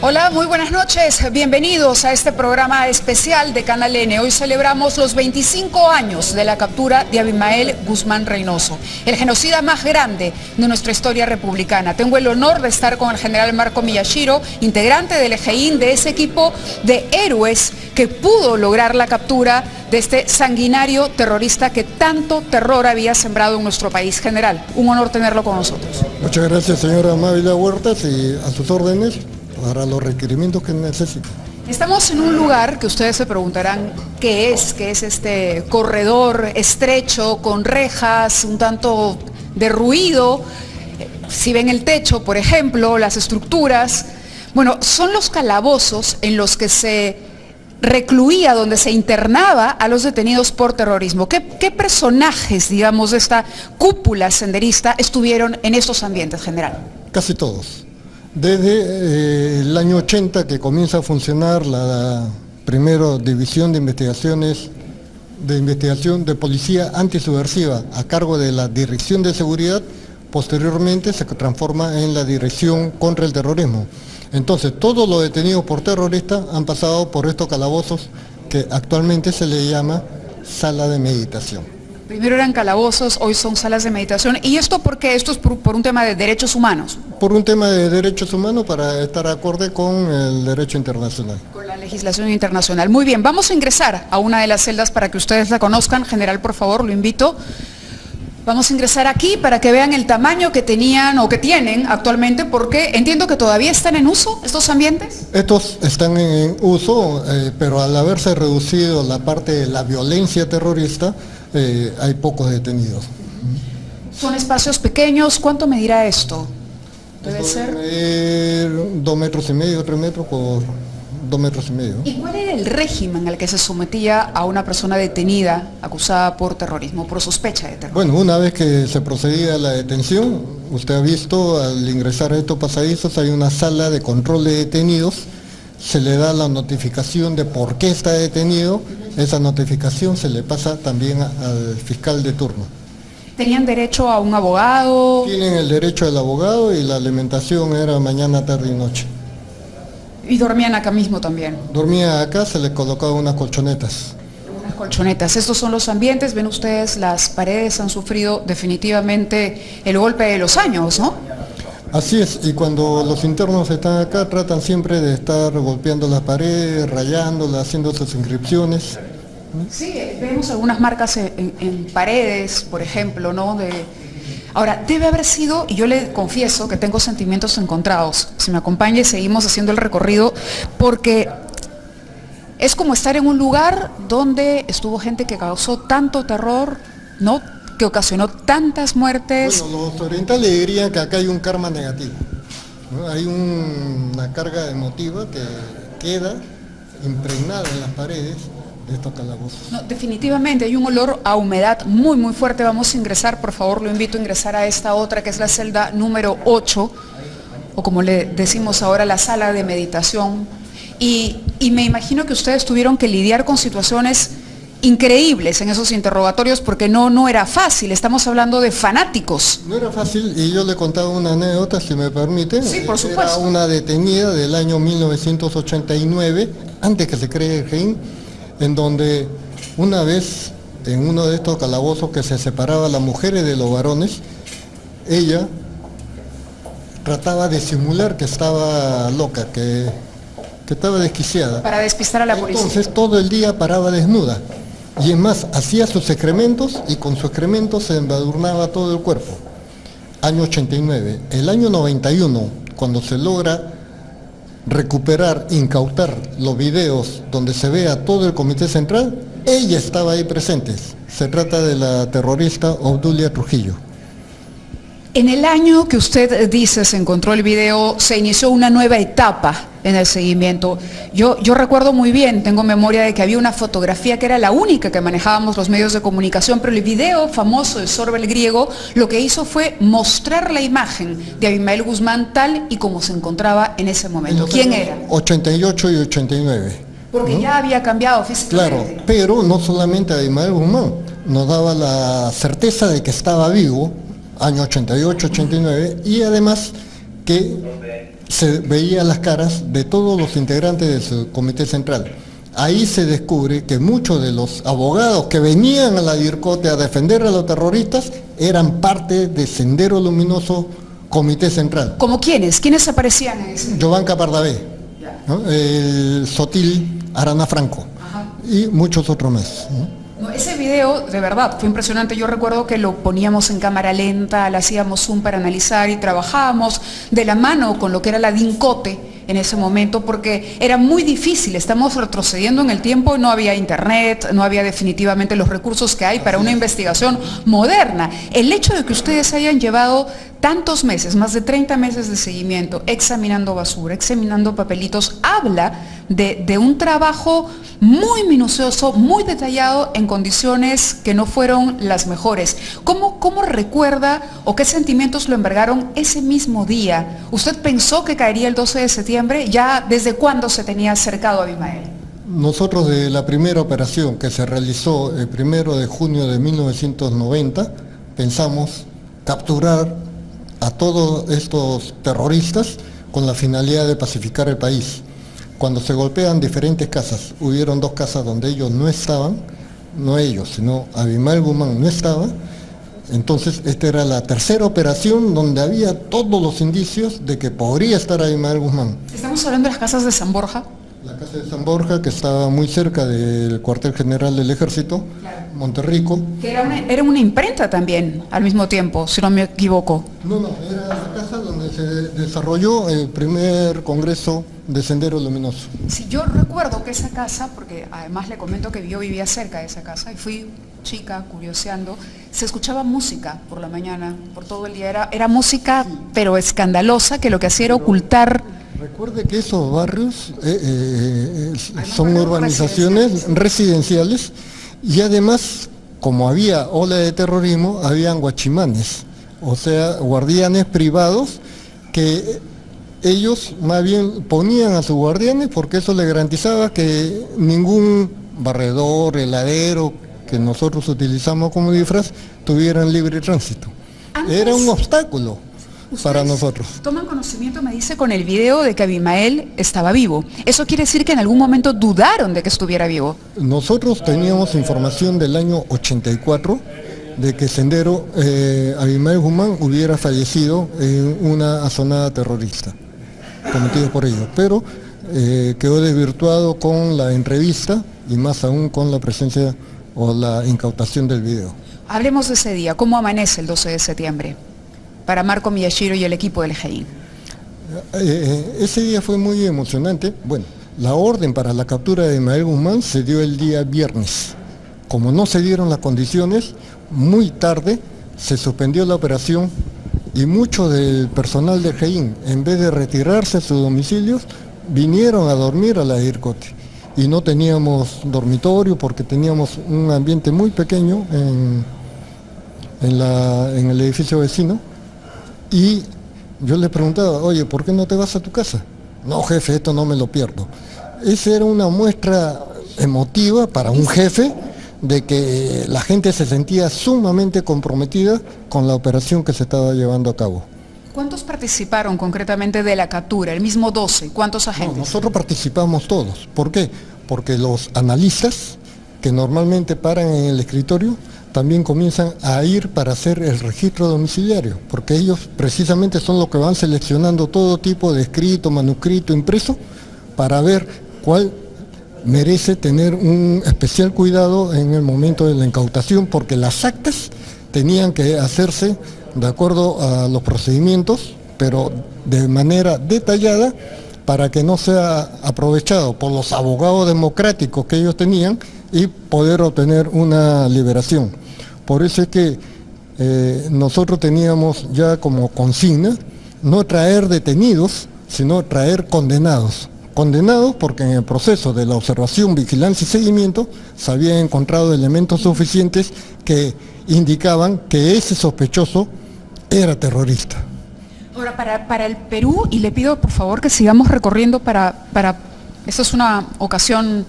Hola, muy buenas noches. Bienvenidos a este programa especial de Canal N. Hoy celebramos los 25 años de la captura de Abimael Guzmán Reynoso, el genocida más grande de nuestra historia republicana. Tengo el honor de estar con el general Marco Miyashiro, integrante del EGIN, de ese equipo de héroes que pudo lograr la captura de este sanguinario terrorista que tanto terror había sembrado en nuestro país. General, un honor tenerlo con nosotros. Muchas gracias, señora Mávila Huertas, y a sus órdenes para los requerimientos que necesiten. Estamos en un lugar que ustedes se preguntarán qué es este corredor estrecho con rejas, un tanto de ruido. Si ven el techo, por ejemplo, las estructuras, bueno, son los calabozos en los que se recluía, donde se internaba a los detenidos por terrorismo. ¿Qué personajes, digamos, de esta cúpula senderista estuvieron en estos ambientes, general? Casi todos. Desde el año 80 que comienza a funcionar la primera división de investigación de policía antisubversiva a cargo de la Dirección de Seguridad, posteriormente se transforma en la Dirección contra el Terrorismo. Entonces todos los detenidos por terroristas han pasado por estos calabozos que actualmente se le llama sala de meditación. Primero eran calabozos, hoy son salas de meditación. ¿Y esto por qué? Esto es por un tema de derechos humanos. Por un tema de derechos humanos, para estar acorde con el derecho internacional. Con la legislación internacional. Muy bien, vamos a ingresar a una de las celdas para que ustedes la conozcan. General, por favor, lo invito. Vamos a ingresar aquí para que vean el tamaño que tenían o que tienen actualmente, porque entiendo que todavía están en uso estos ambientes. Estos están en uso, pero al haberse reducido la parte de la violencia terrorista, hay pocos detenidos. Son espacios pequeños. ¿Cuánto medirá esto? Debe ser 2,5 metros, 3 metros por 2,5 metros. ¿Y cuál era el régimen al que se sometía a una persona detenida, acusada por terrorismo, por sospecha de terrorismo? Bueno, una vez que se procedía a la detención, usted ha visto, al ingresar a estos pasadizos hay una sala de control de detenidos, se le da la notificación de por qué está detenido, esa notificación se le pasa también al fiscal de turno. ¿Tenían derecho a un abogado? Tienen el derecho al abogado y la alimentación era mañana, tarde y noche. ¿Y dormían acá mismo también? Dormía acá, se les colocaba unas colchonetas. Unas colchonetas. Estos son los ambientes, ven ustedes, las paredes han sufrido definitivamente el golpe de los años, ¿no? Así es, y cuando los internos están acá tratan siempre de estar golpeando las paredes, rayándolas, haciendo sus inscripciones. Sí, vemos algunas marcas en paredes, por ejemplo, ¿no? Ahora, debe haber sido, y yo le confieso que tengo sentimientos encontrados, si me acompaña y seguimos haciendo el recorrido, porque es como estar en un lugar donde estuvo gente que causó tanto terror, ¿no?, que ocasionó tantas muertes. Bueno, los orientales dirían que acá hay un karma negativo, ¿no? Hay una carga emotiva que queda impregnada en las paredes de estos calabozos. No, definitivamente hay un olor a humedad muy muy fuerte. Vamos a ingresar, por favor, lo invito a ingresar a esta otra que es la celda número 8, o como le decimos ahora, la sala de meditación. Y me imagino que ustedes tuvieron que lidiar con situaciones increíbles en esos interrogatorios, porque no era fácil. Estamos hablando de fanáticos. No era fácil, y yo le contaba una anécdota, si me permite. Sí, por supuesto. Era una detenida del año 1989, antes que se cree el EGIN, en donde una vez en uno de estos calabozos que se separaba las mujeres de los varones, ella trataba de simular que estaba loca, que estaba desquiciada. Para despistar a la policía. Entonces todo el día paraba desnuda. Y es más, hacía sus excrementos y con sus excrementos se embadurnaba todo el cuerpo. Año 89. El año 91, cuando se logra recuperar, incautar los videos donde se ve a todo el Comité Central, ella estaba ahí presente. Se trata de la terrorista Obdulia Trujillo. En el año que usted dice se encontró el video, se inició una nueva etapa en el seguimiento. Yo recuerdo muy bien, tengo memoria de que había una fotografía que era la única que manejábamos los medios de comunicación, pero el video famoso de Sorbe el Griego lo que hizo fue mostrar la imagen de Abimael Guzmán tal y como se encontraba en ese momento. ¿Quién era? 88 y 89. Porque ¿no? Ya había cambiado físicamente. Claro, pero no solamente Abimael Guzmán, nos daba la certeza de que estaba vivo, año 88, 89, y además que se veía las caras de todos los integrantes de su comité central. Ahí se descubre que muchos de los abogados que venían a la DIRCOTE a defender a los terroristas eran parte de Sendero Luminoso Comité Central. ¿Como quiénes? ¿Quiénes aparecían en ese? Giovanca Pardavé, ¿no? El Sotil Arana Franco. Ajá. Y muchos otros más, ¿no? No, ese video de verdad fue impresionante. Yo recuerdo que lo poníamos en cámara lenta, le hacíamos zoom para analizar y trabajábamos de la mano con lo que era la DINCOTE en ese momento, porque era muy difícil. Estamos retrocediendo en el tiempo, no había internet, no había definitivamente los recursos que hay para una investigación moderna. El hecho de que ustedes hayan llevado tantos meses, más de 30 meses de seguimiento, examinando basura, examinando papelitos, habla de un trabajo muy minucioso, muy detallado, en condiciones que no fueron las mejores. ¿Cómo recuerda o qué sentimientos lo embargaron ese mismo día? ¿Usted pensó que caería el 12 de septiembre? ¿Ya desde cuándo se tenía acercado a Abimael? Nosotros, de la primera operación que se realizó el 1 de junio de 1990, pensamos capturar a todos estos terroristas con la finalidad de pacificar el país. Cuando se golpean diferentes casas, hubieron 2 casas donde ellos no estaban, no ellos, sino Abimael Guzmán no estaba. Entonces esta era la tercera operación donde había todos los indicios de que podría estar Abimael Guzmán. ¿Estamos hablando de las casas de San Borja? La casa de San Borja, que estaba muy cerca del cuartel general del ejército, claro. Monterrico. Que era una imprenta también, al mismo tiempo, si no me equivoco. No, era la casa donde se desarrolló el primer congreso de Sendero Luminoso. Sí, yo recuerdo que esa casa, porque además le comento que yo vivía cerca de esa casa y fui chica curioseando, se escuchaba música por la mañana, por todo el día, era música pero escandalosa, que lo que hacía era ocultar. Recuerde que esos barrios son urbanizaciones residenciales y además, como había ola de terrorismo, habían guachimanes, o sea, guardianes privados que ellos más bien ponían a sus guardianes porque eso le garantizaba que ningún barredor, heladero que nosotros utilizamos como disfraz tuvieran libre tránsito. Era un obstáculo para nosotros. Toman conocimiento, me dice, con el video de que Abimael estaba vivo. ¿Eso quiere decir que en algún momento dudaron de que estuviera vivo? Nosotros teníamos información del año 84 de que Sendero, Abimael Guzmán hubiera fallecido en una asonada terrorista cometido por ellos, pero quedó desvirtuado con la entrevista y más aún con la presencia o la incautación del video. Hablemos de ese día. ¿Cómo amanece el 12 de septiembre para Marco Miyashiro y el equipo del EGEIN? Ese día fue muy emocionante. Bueno, la orden para la captura de Abimael Guzmán se dio el día viernes. Como no se dieron las condiciones, muy tarde se suspendió la operación y mucho del personal de EGEIN, en vez de retirarse a sus domicilios, vinieron a dormir a la DIRCOTE. Y no teníamos dormitorio porque teníamos un ambiente muy pequeño en el edificio vecino. Y yo le preguntaba, oye, ¿por qué no te vas a tu casa? No, jefe, esto no me lo pierdo. Esa era una muestra emotiva para un jefe de que la gente se sentía sumamente comprometida con la operación que se estaba llevando a cabo. ¿Cuántos participaron concretamente de la captura? El mismo 12, ¿cuántos agentes? No, nosotros participamos todos. ¿Por qué? Porque los analistas, que normalmente paran en el escritorio, también comienzan a ir para hacer el registro domiciliario, porque ellos precisamente son los que van seleccionando todo tipo de escrito, manuscrito, impreso, para ver cuál merece tener un especial cuidado en el momento de la incautación, porque las actas tenían que hacerse de acuerdo a los procedimientos, pero de manera detallada para que no sea aprovechado por los abogados democráticos que ellos tenían y poder obtener una liberación. Por eso es que nosotros teníamos ya como consigna no traer detenidos, sino traer condenados. Condenados porque en el proceso de la observación, vigilancia y seguimiento se habían encontrado elementos suficientes que indicaban que ese sospechoso era terrorista. Ahora, para el Perú, y le pido por favor que sigamos recorriendo esta es una ocasión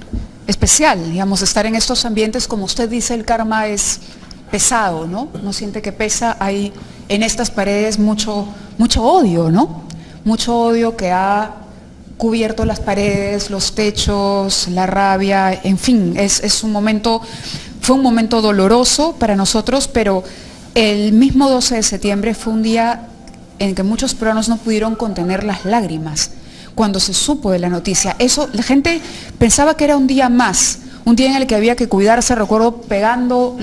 especial, digamos, estar en estos ambientes, como usted dice, el karma es pesado, ¿no? ¿No siente que pesa? Hay en estas paredes mucho odio, ¿no? mucho odio que ha cubierto las paredes, los techos, la rabia, en fin, fue un momento doloroso para nosotros, pero el mismo 12 de septiembre fue un día en que muchos peruanos no pudieron contener las lágrimas cuando se supo de la noticia. Eso, la gente pensaba que era un día más, un día en el que había que cuidarse, recuerdo pegando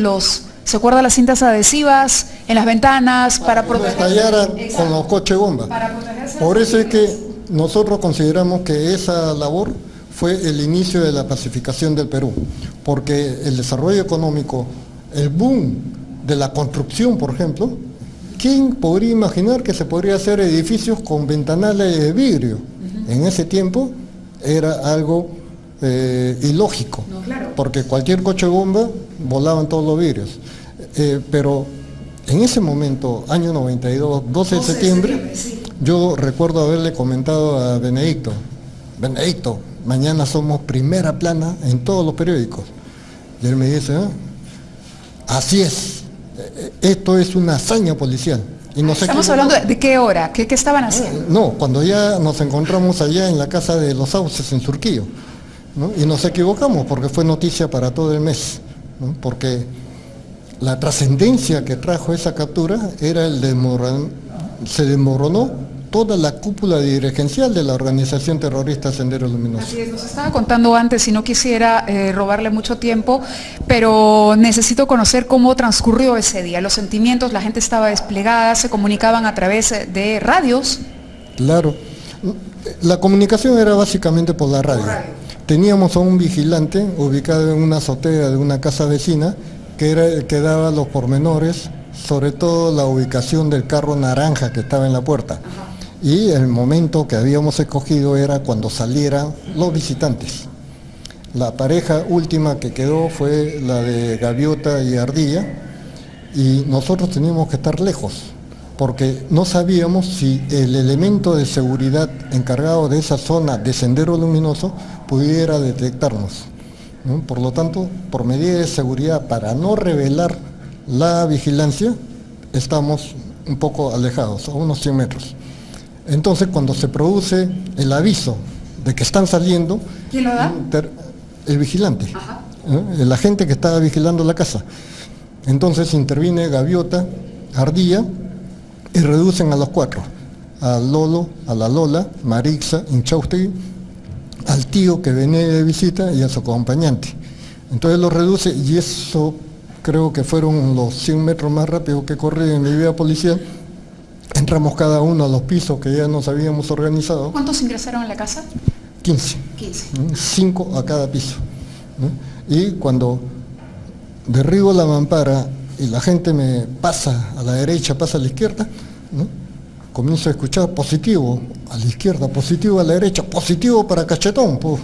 ¿se acuerda las cintas adhesivas en las ventanas para protegerse? Con los coches bomba. Por eso es que nosotros consideramos que esa labor fue el inicio de la pacificación del Perú, porque el desarrollo económico, el boom de la construcción, por ejemplo, ¿quién podría imaginar que se podría hacer edificios con ventanales de vidrio? En ese tiempo era algo ilógico, porque cualquier coche bomba volaban todos los vidrios. Pero en ese momento, año 92, 12 de septiembre, yo recuerdo haberle comentado a Benedicto, mañana somos primera plana en todos los periódicos. Y él me dice, así es, esto es una hazaña policial. Y ¿Estamos hablando de qué hora? ¿Qué estaban haciendo? No, cuando ya nos encontramos allá en la casa de los Sauces en Surquillo, ¿no? Y nos equivocamos porque fue noticia para todo el mes, ¿no? Porque la trascendencia que trajo esa captura era se desmoronó toda la cúpula dirigencial de la organización terrorista Sendero Luminoso. Así es, nos estaba contando antes y no quisiera robarle mucho tiempo, pero necesito conocer cómo transcurrió ese día, los sentimientos, la gente estaba desplegada, se comunicaban a través de radios. Claro, la comunicación era básicamente por la radio. Teníamos a un vigilante ubicado en una azotea de una casa vecina que era el que daba los pormenores, sobre todo la ubicación del carro naranja que estaba en la puerta. Y el momento que habíamos escogido era cuando salieran los visitantes. La pareja última que quedó fue la de Gaviota y Ardilla, y nosotros teníamos que estar lejos, porque no sabíamos si el elemento de seguridad encargado de esa zona de Sendero Luminoso pudiera detectarnos, ¿no? Por lo tanto, por medida de seguridad, para no revelar la vigilancia, estamos un poco alejados, a unos 100 metros. Entonces, cuando se produce el aviso de que están saliendo... ¿Quién lo da? El vigilante, el agente que estaba vigilando la casa. Entonces interviene Gaviota, Ardilla, y reducen a los 4, al Lolo, a la Lola, Marixa, Inchaustegui, al tío que venía de visita y a su acompañante. Entonces los reduce, y eso creo que fueron los 100 metros más rápidos que corrí en mi vida policial. Entramos cada uno a los pisos que ya nos habíamos organizado. ¿Cuántos ingresaron a la casa? 15. 5 a cada piso, ¿no? Y cuando derribo la mampara y la gente me pasa a la derecha, pasa a la izquierda, ¿no? Comienzo a escuchar positivo a la izquierda, positivo a la derecha, positivo para Cachetón. Pues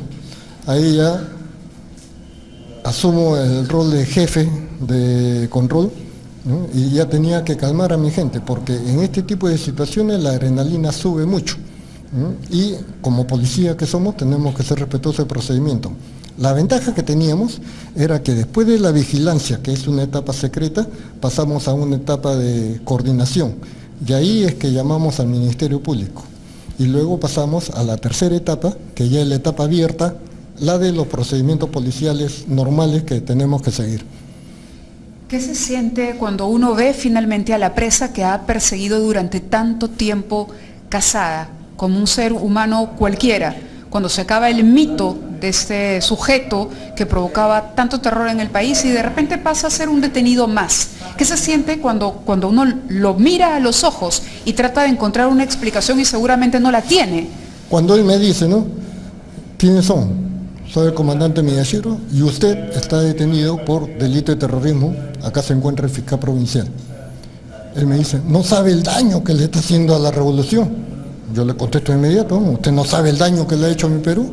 ahí ya asumo el rol de jefe de control, ¿no? Y ya tenía que calmar a mi gente, porque en este tipo de situaciones la adrenalina sube mucho, ¿no? Y como policía que somos tenemos que ser respetuosos del procedimiento. La ventaja que teníamos era que después de la vigilancia, que es una etapa secreta, pasamos a una etapa de coordinación, y ahí es que llamamos al Ministerio Público, y luego pasamos a la tercera etapa, que ya es la etapa abierta, la de los procedimientos policiales normales que tenemos que seguir. ¿Qué se siente cuando uno ve finalmente a la presa que ha perseguido durante tanto tiempo cazada, como un ser humano cualquiera, cuando se acaba el mito de este sujeto que provocaba tanto terror en el país y de repente pasa a ser un detenido más? ¿Qué se siente cuando uno lo mira a los ojos y trata de encontrar una explicación y seguramente no la tiene? Cuando él me dice, ¿no? ¿Quiénes son? Soy el comandante Miyashiro y usted está detenido por delito de terrorismo. Acá se encuentra el fiscal provincial. Él me dice, no sabe el daño que le está haciendo a la revolución. Yo le contesto de inmediato, usted no sabe el daño que le ha hecho a mi Perú,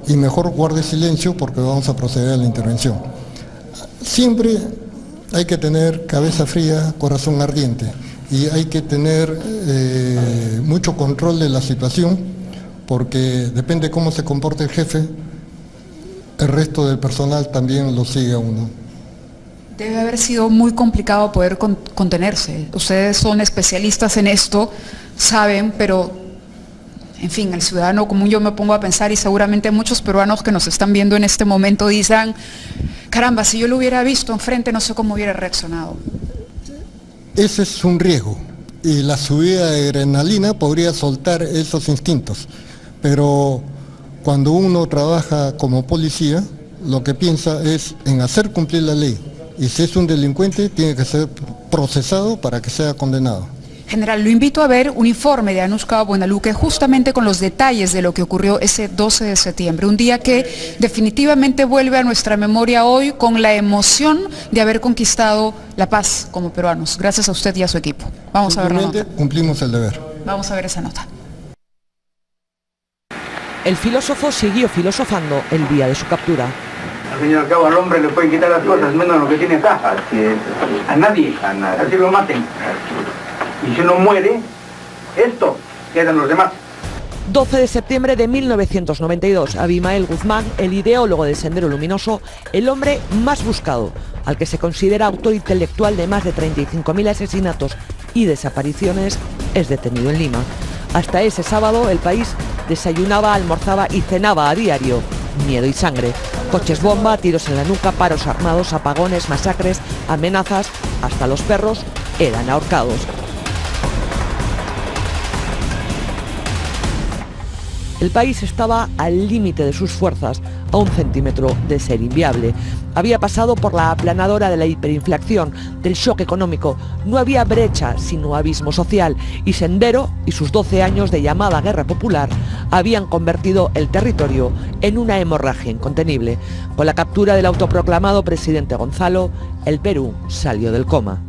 y mejor guarde silencio porque vamos a proceder a la intervención. Siempre hay que tener cabeza fría, corazón ardiente, y hay que tener mucho control de la situación, porque depende cómo se comporte el jefe, el resto del personal también lo sigue a uno. Debe haber sido muy complicado poder contenerse. Ustedes son especialistas en esto, saben, pero En fin, el ciudadano común, yo me pongo a pensar, y seguramente muchos peruanos que nos están viendo en este momento dicen, caramba, si yo lo hubiera visto enfrente no sé cómo hubiera reaccionado. Ese es un riesgo y la subida de adrenalina podría soltar esos instintos, pero cuando uno trabaja como policía, lo que piensa es en hacer cumplir la ley, y si es un delincuente tiene que ser procesado para que sea condenado. General, lo invito a ver un informe de Anushka Buenaluque justamente con los detalles de lo que ocurrió ese 12 de septiembre, un día que definitivamente vuelve a nuestra memoria hoy con la emoción de haber conquistado la paz como peruanos. Gracias a usted y a su equipo. Vamos a ver la nota. Cumplimos el deber. Vamos a ver esa nota. El filósofo siguió filosofando el día de su captura. Al fin y al cabo al hombre le pueden quitar las cosas menos lo que tiene acá. Así es. A nadie. Así lo maten. Y si uno muere, esto quedan los demás. 12 de septiembre de 1992, Abimael Guzmán, el ideólogo de Sendero Luminoso, el hombre más buscado, al que se considera autor intelectual de más de 35.000 asesinatos y desapariciones, es detenido en Lima. Hasta ese sábado, el país desayunaba, almorzaba y cenaba a diario miedo y sangre. Coches bomba, tiros en la nuca, paros armados, apagones, masacres, amenazas, hasta los perros eran ahorcados. El país estaba al límite de sus fuerzas, a 1 centímetro de ser inviable. Había pasado por la aplanadora de la hiperinflación, del shock económico. No había brecha, sino abismo social. Y Sendero y sus 12 años de llamada guerra popular habían convertido el territorio en una hemorragia incontenible. Con la captura del autoproclamado presidente Gonzalo, el Perú salió del coma.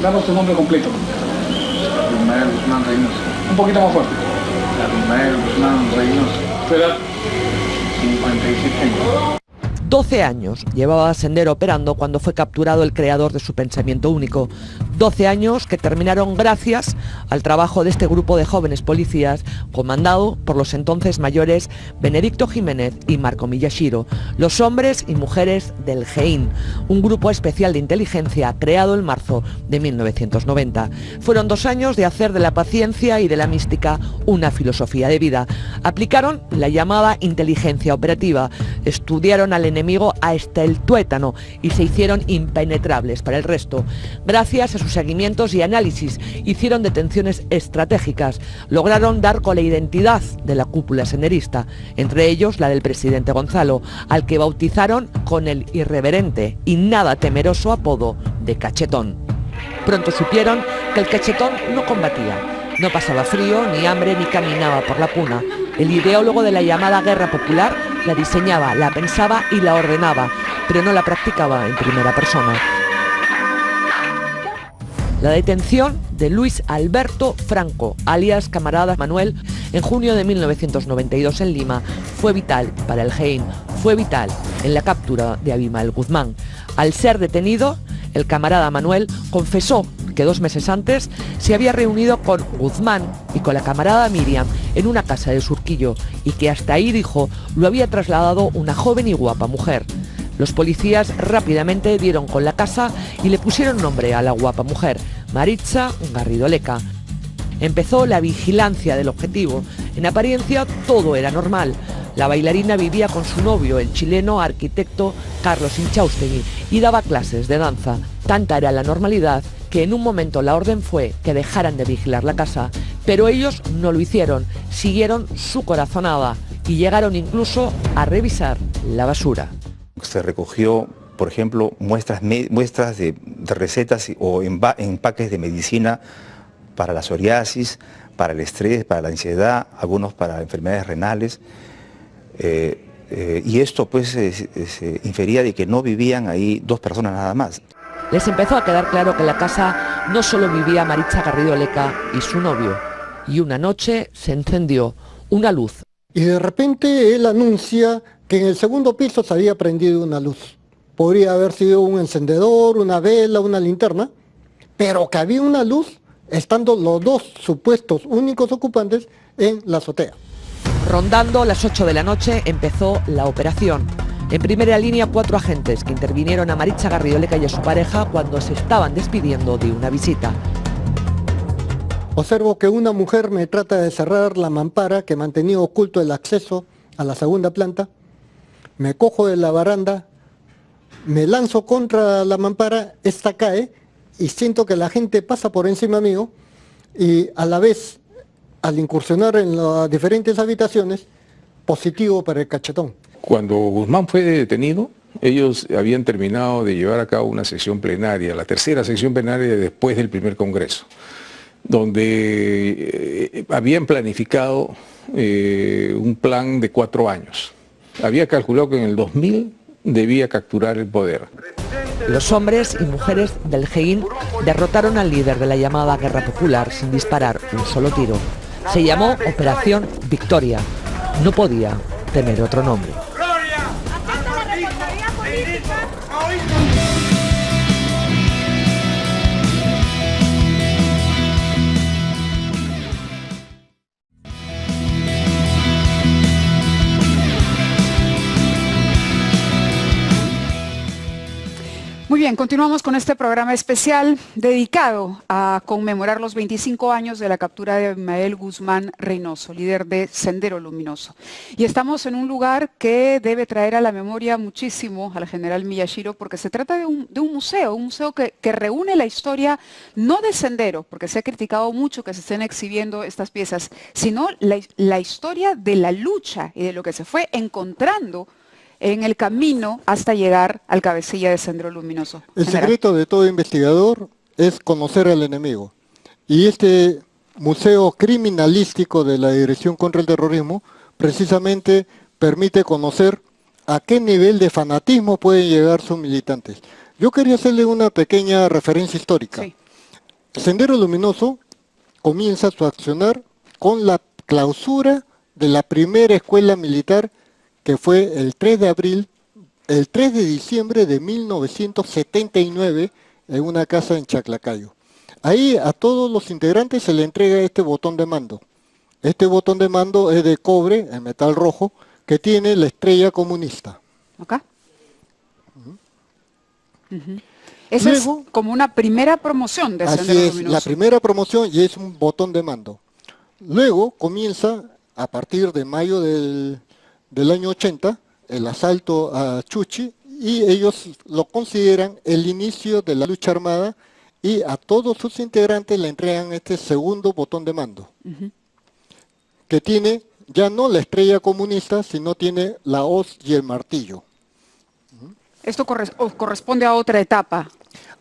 Danos tu nombre completo. Abimael Guzmán Reynoso. Un poquito más fuerte. Abimael Guzmán Reynoso. Tu edad. 57 años. 12 años llevaba Sendero operando cuando fue capturado el creador de su pensamiento único. 12 años que terminaron gracias al trabajo de este grupo de jóvenes policías, comandado por los entonces mayores Benedicto Jiménez y Marco Miyashiro, los hombres y mujeres del GEIN, un grupo especial de inteligencia creado en marzo de 1990. Fueron 2 años de hacer de la paciencia y de la mística una filosofía de vida. Aplicaron la llamada inteligencia operativa, estudiaron al enemigo hasta el tuétano y se hicieron impenetrables para el resto. Gracias a sus seguimientos y análisis, hicieron detenciones estratégicas, lograron dar con la identidad de la cúpula senderista, entre ellos la del presidente Gonzalo, al que bautizaron con el irreverente y nada temeroso apodo de Cachetón. Pronto supieron que el Cachetón no combatía, no pasaba frío, ni hambre, ni caminaba por la puna. El ideólogo de la llamada guerra popular la diseñaba, la pensaba y la ordenaba, pero no la practicaba en primera persona. La detención de Luis Alberto Franco, alias Camarada Manuel, en junio de 1992 en Lima, fue vital para el GEIN, fue vital en la captura de Abimael Guzmán. Al ser detenido, el Camarada Manuel confesó que 2 meses antes se había reunido con Guzmán y con la camarada Miriam en una casa de Surquillo y que hasta ahí, dijo, lo había trasladado una joven y guapa mujer. Los policías rápidamente dieron con la casa y le pusieron nombre a la guapa mujer, Maritza Garrido Leca. Empezó la vigilancia del objetivo. En apariencia todo era normal. La bailarina vivía con su novio, el chileno arquitecto Carlos Inchaustegui, y daba clases de danza. Tanta era la normalidad que en un momento la orden fue que dejaran de vigilar la casa, pero ellos no lo hicieron, siguieron su corazonada y llegaron incluso a revisar la basura. Se recogió, por ejemplo, muestras de recetas o empaques de medicina para la psoriasis, para el estrés, para la ansiedad, algunos para enfermedades renales. Y esto pues se infería de que no vivían ahí 2 personas nada más. Les empezó a quedar claro que en la casa no solo vivía Maritza Garrido Leca y su novio. Y una noche se encendió una luz. Y de repente él anuncia que en el segundo piso se había prendido una luz. Podría haber sido un encendedor, una vela, una linterna, pero que había una luz estando los 2 supuestos únicos ocupantes en la azotea. Rondando las 8 de la noche empezó la operación. En primera línea 4 agentes que intervinieron a Maritza Garrido Leca y a su pareja cuando se estaban despidiendo de una visita. Observo que una mujer me trata de cerrar la mampara que mantenía oculto el acceso a la segunda planta. Me cojo de la baranda, me lanzo contra la mampara, esta cae y siento que la gente pasa por encima mío y a la vez, al incursionar en las diferentes habitaciones, positivo para el cachetón. Cuando Guzmán fue detenido, ellos habían terminado de llevar a cabo una sesión plenaria, la tercera sesión plenaria después del primer congreso, donde habían planificado un plan de 4 años. Había calculado que en el 2000 debía capturar el poder. Los hombres y mujeres del GEIN derrotaron al líder de la llamada Guerra Popular sin disparar un solo tiro. Se llamó Operación Victoria. No podía tener otro nombre. Muy bien, continuamos con este programa especial dedicado a conmemorar los 25 años de la captura de Abimael Guzmán Reynoso, líder de Sendero Luminoso. Y estamos en un lugar que debe traer a la memoria muchísimo al general Miyashiro, porque se trata de un museo que reúne la historia no de Sendero, porque se ha criticado mucho que se estén exhibiendo estas piezas, sino la historia de la lucha y de lo que se fue encontrando en el camino hasta llegar al cabecilla de Sendero Luminoso. El secreto de todo investigador es conocer al enemigo. Y este museo criminalístico de la Dirección contra el Terrorismo precisamente permite conocer a qué nivel de fanatismo pueden llegar sus militantes. Yo quería hacerle una pequeña referencia histórica. Sí. Sendero Luminoso comienza su accionar con la clausura de la primera escuela militar, que fue el 3 de diciembre de 1979 en una casa en Chaclacayo. Ahí a todos los integrantes se le entrega este botón de mando. Este botón de mando es de cobre, en metal rojo, que tiene la estrella comunista. ¿Acá? Esa es como una primera promoción de Sendero Luminoso. Así es, la primera promoción y es un botón de mando. Luego comienza, a partir de mayo del año 80, el asalto a Chuchi, y ellos lo consideran el inicio de la lucha armada, y a todos sus integrantes le entregan este segundo botón de mando, que tiene ya no la estrella comunista, sino tiene la hoz y el martillo. Esto corresponde a otra etapa.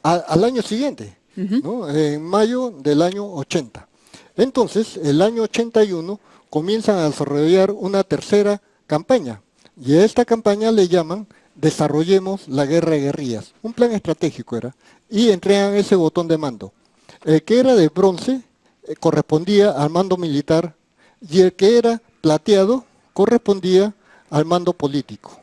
Al año siguiente, ¿no? En mayo del año 80. Entonces, el año 81 comienzan a desarrollar una tercera campaña, y a esta campaña le llaman Desarrollemos la Guerra de Guerrillas. Un plan estratégico era, y entregan ese botón de mando. El que era de bronce correspondía al mando militar, y el que era plateado correspondía al mando político.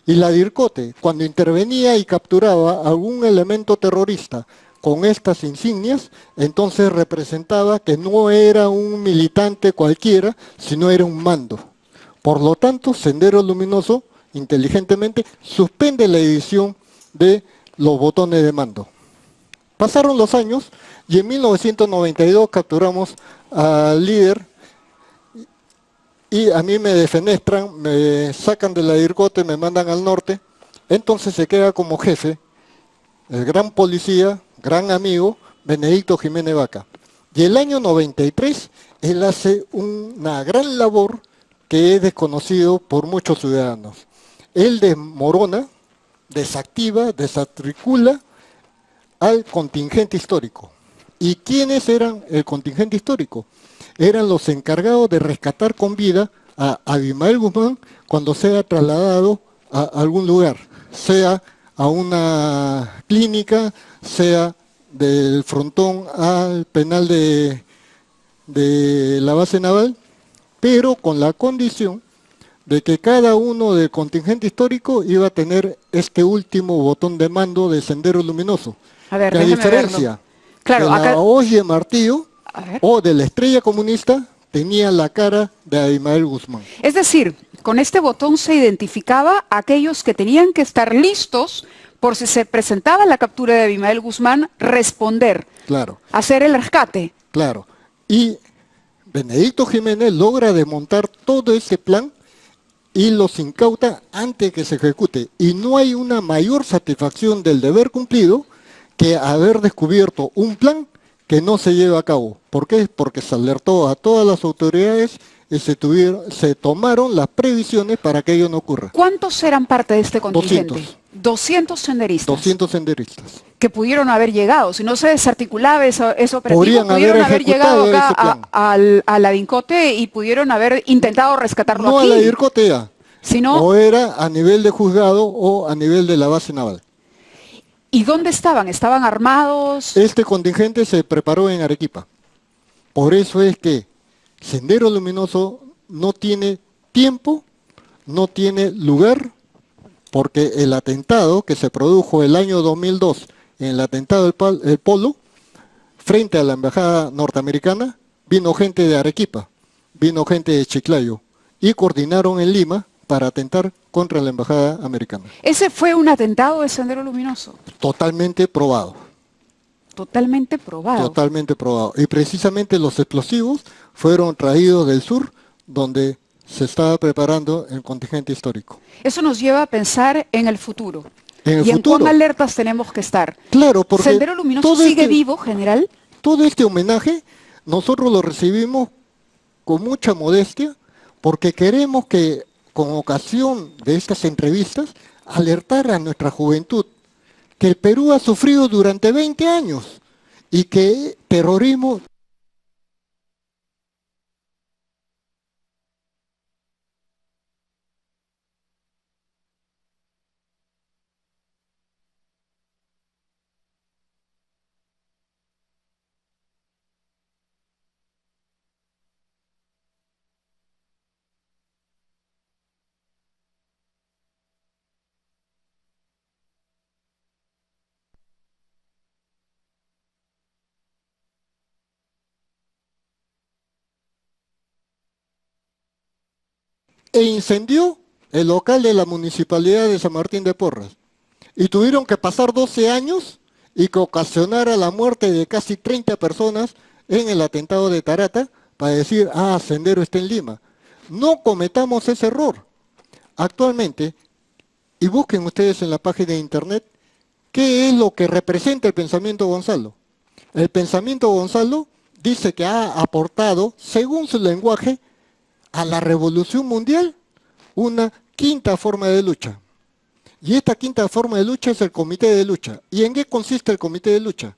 Y la DIRCOTE, cuando intervenía y capturaba algún elemento terrorista con estas insignias, entonces representaba que no era un militante cualquiera, sino era un mando. Por lo tanto, Sendero Luminoso, inteligentemente, suspende la edición de los botones de mando. Pasaron los años y en 1992 capturamos al líder, y a mí me defenestran, me sacan de la DIRCOTE, me mandan al norte. Entonces se queda como jefe el gran policía, gran amigo, Benedicto Jiménez Vaca. Y el año 93 él hace una gran labor que es desconocido por muchos ciudadanos. Él desmorona, desactiva, desatricula al contingente histórico. ¿Y quiénes eran el contingente histórico? Eran los encargados de rescatar con vida a Abimael Guzmán cuando sea trasladado a algún lugar, sea a una clínica, sea del frontón al penal de la base naval, pero con la condición de que cada uno del contingente histórico iba a tener este último botón de mando de Sendero Luminoso. A ver, que a diferencia de la hoz y el martillo o de la estrella comunista, tenía la cara de Abimael Guzmán. Es decir, con este botón se identificaba a aquellos que tenían que estar listos por si se presentaba la captura de Abimael Guzmán, responder, claro, hacer el rescate. Claro. Y Benedicto Jiménez logra desmontar todo ese plan y los incauta antes que se ejecute. Y no hay una mayor satisfacción del deber cumplido que haber descubierto un plan que no se lleva a cabo. ¿Por qué? Porque se alertó a todas las autoridades y se tomaron las previsiones para que ello no ocurra. ¿Cuántos eran parte de este contingente? 200 senderistas. 200 senderistas. Que pudieron haber llegado, si no se desarticulaba ese operativo, Pudieron haber llegado acá ese a la Vincote y pudieron haber intentado rescatarlo no aquí. No a la Vincote, sino, o era a nivel de juzgado o a nivel de la base naval. ¿Y dónde estaban? ¿Estaban armados? Este contingente se preparó en Arequipa. Por eso es que Sendero Luminoso no tiene tiempo, no tiene lugar, porque el atentado que se produjo el año 2002, en el atentado del Polo, frente a la embajada norteamericana, vino gente de Arequipa, vino gente de Chiclayo, y coordinaron en Lima para atentar contra la embajada americana. ¿Ese fue un atentado de Sendero Luminoso? Totalmente probado. Totalmente probado. Totalmente probado. Y precisamente los explosivos fueron traídos del sur, donde se estaba preparando el contingente histórico. Eso nos lleva a pensar en el futuro. En el ¿Y futuro? en cuán alertas tenemos que estar? Claro, porque ¿Sendero Luminoso sigue vivo, general? Todo este homenaje nosotros lo recibimos con mucha modestia, porque queremos que, con ocasión de estas entrevistas, alertar a nuestra juventud que el Perú ha sufrido durante 20 años y que terrorismo... e incendió el local de la Municipalidad de San Martín de Porras. Y tuvieron que pasar 12 años y que ocasionara la muerte de casi 30 personas en el atentado de Tarata para decir, Sendero está en Lima. No cometamos ese error. Actualmente, y busquen ustedes en la página de internet, ¿qué es lo que representa el pensamiento Gonzalo? El pensamiento Gonzalo dice que ha aportado, según su lenguaje, a la revolución mundial una quinta forma de lucha. Y esta quinta forma de lucha es el comité de lucha. ¿Y en qué consiste el comité de lucha?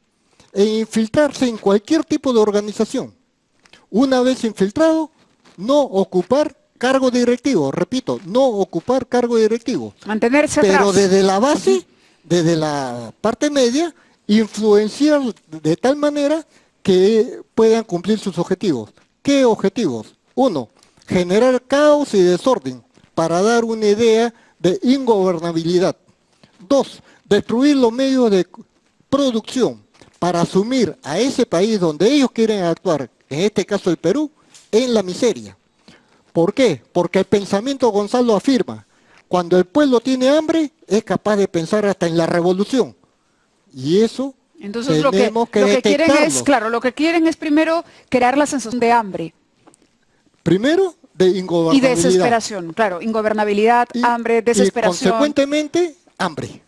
En infiltrarse en cualquier tipo de organización. Una vez infiltrado, no ocupar cargo directivo. Repito, no ocupar cargo directivo. Mantenerse atrás. Pero desde la base, desde la parte media, influenciar de tal manera que puedan cumplir sus objetivos. ¿Qué objetivos? 1. Generar caos y desorden para dar una idea de ingobernabilidad. 2. Destruir los medios de producción para asumir a ese país donde ellos quieren actuar, en este caso el Perú, en la miseria. ¿Por qué? Porque el pensamiento Gonzalo afirma, cuando el pueblo tiene hambre, es capaz de pensar hasta en la revolución. Y eso entonces tenemos que lo que quieren detectarlo. es, claro, lo que quieren es primero crear la sensación de hambre. Primero, de ingobernabilidad. Y desesperación, claro, ingobernabilidad, hambre, desesperación. Y consecuentemente, hambre.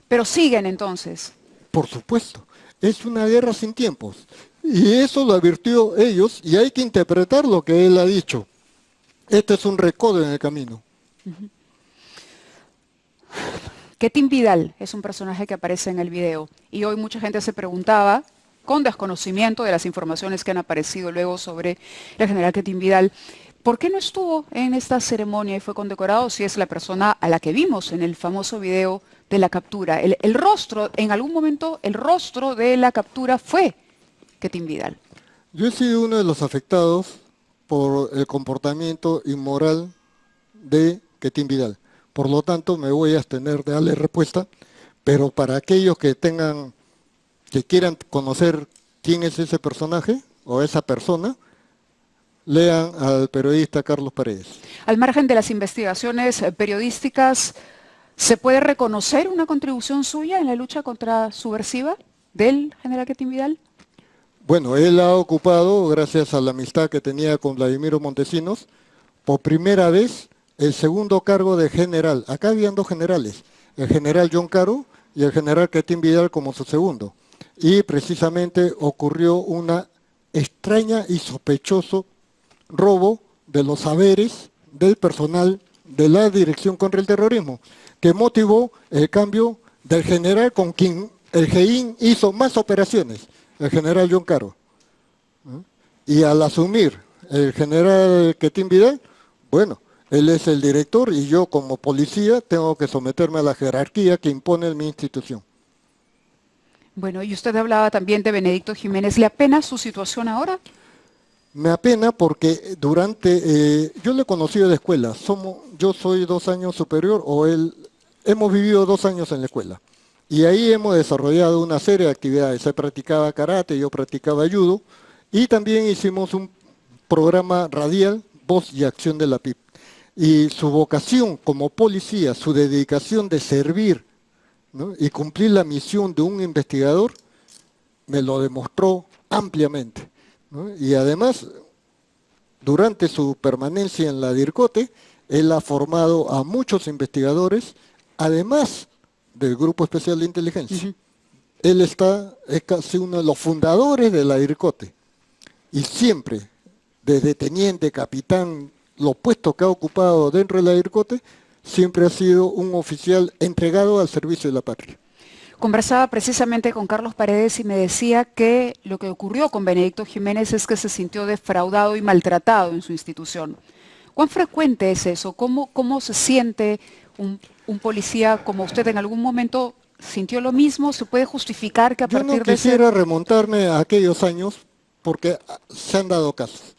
Pero siguen entonces. Por supuesto, es una guerra sin tiempos. Y eso lo advirtió ellos y hay que interpretar lo que él ha dicho. Este es un recodo en el camino. Ketín Vidal es un personaje que aparece en el video y hoy mucha gente se preguntaba, con desconocimiento de las informaciones que han aparecido luego sobre el general Ketín Vidal, ¿por qué no estuvo en esta ceremonia y fue condecorado si es la persona a la que vimos en el famoso video de la captura? El rostro, en algún momento, el rostro de la captura fue Ketín Vidal. Yo he sido uno de los afectados por el comportamiento inmoral de Ketín Vidal. Por lo tanto, me voy a abstener de darle respuesta, pero para aquellos que quieran conocer quién es ese personaje o esa persona, lean al periodista Carlos Paredes. Al margen de las investigaciones periodísticas, ¿se puede reconocer una contribución suya en la lucha contra subversiva del general Ketín Vidal? Bueno, él ha ocupado, gracias a la amistad que tenía con Vladimiro Montesinos, por primera vez el segundo cargo de general. Acá habían dos generales, el general John Caro y el general Quetín Vidal como su segundo. Y precisamente ocurrió una extraña y sospechoso robo de los saberes del personal de la Dirección contra el Terrorismo, que motivó el cambio del general con quien el GEIN hizo más operaciones, el general John Caro. Y al asumir el general Quetín Vidal, bueno, él es el director y yo como policía tengo que someterme a la jerarquía que impone mi institución. Bueno, y usted hablaba también de Benedicto Jiménez. ¿Le apena su situación ahora? Me apena porque yo le he conocido de escuela, yo soy 2 años superior o él, hemos vivido 2 años en la escuela. Y ahí hemos desarrollado una serie de actividades. Él practicaba karate, yo practicaba judo y también hicimos un programa radial, Voz y Acción de la PIP. Y su vocación como policía, su dedicación de servir, ¿no?, y cumplir la misión de un investigador, me lo demostró ampliamente, ¿no? Y además, durante su permanencia en la DIRCOTE, él ha formado a muchos investigadores, además del Grupo Especial de Inteligencia. Él es casi uno de los fundadores de la DIRCOTE. Y siempre, desde teniente, capitán, los puestos que ha ocupado dentro de la DIRCOTE, siempre ha sido un oficial entregado al servicio de la patria. Conversaba precisamente con Carlos Paredes y me decía que lo que ocurrió con Benedicto Jiménez es que se sintió defraudado y maltratado en su institución. ¿Cuán frecuente es eso? ¿Cómo se siente un policía como usted? ¿En algún momento sintió lo mismo? ¿Se puede justificar que a partir de ese...? Yo no quisiera remontarme a aquellos años porque se han dado casos.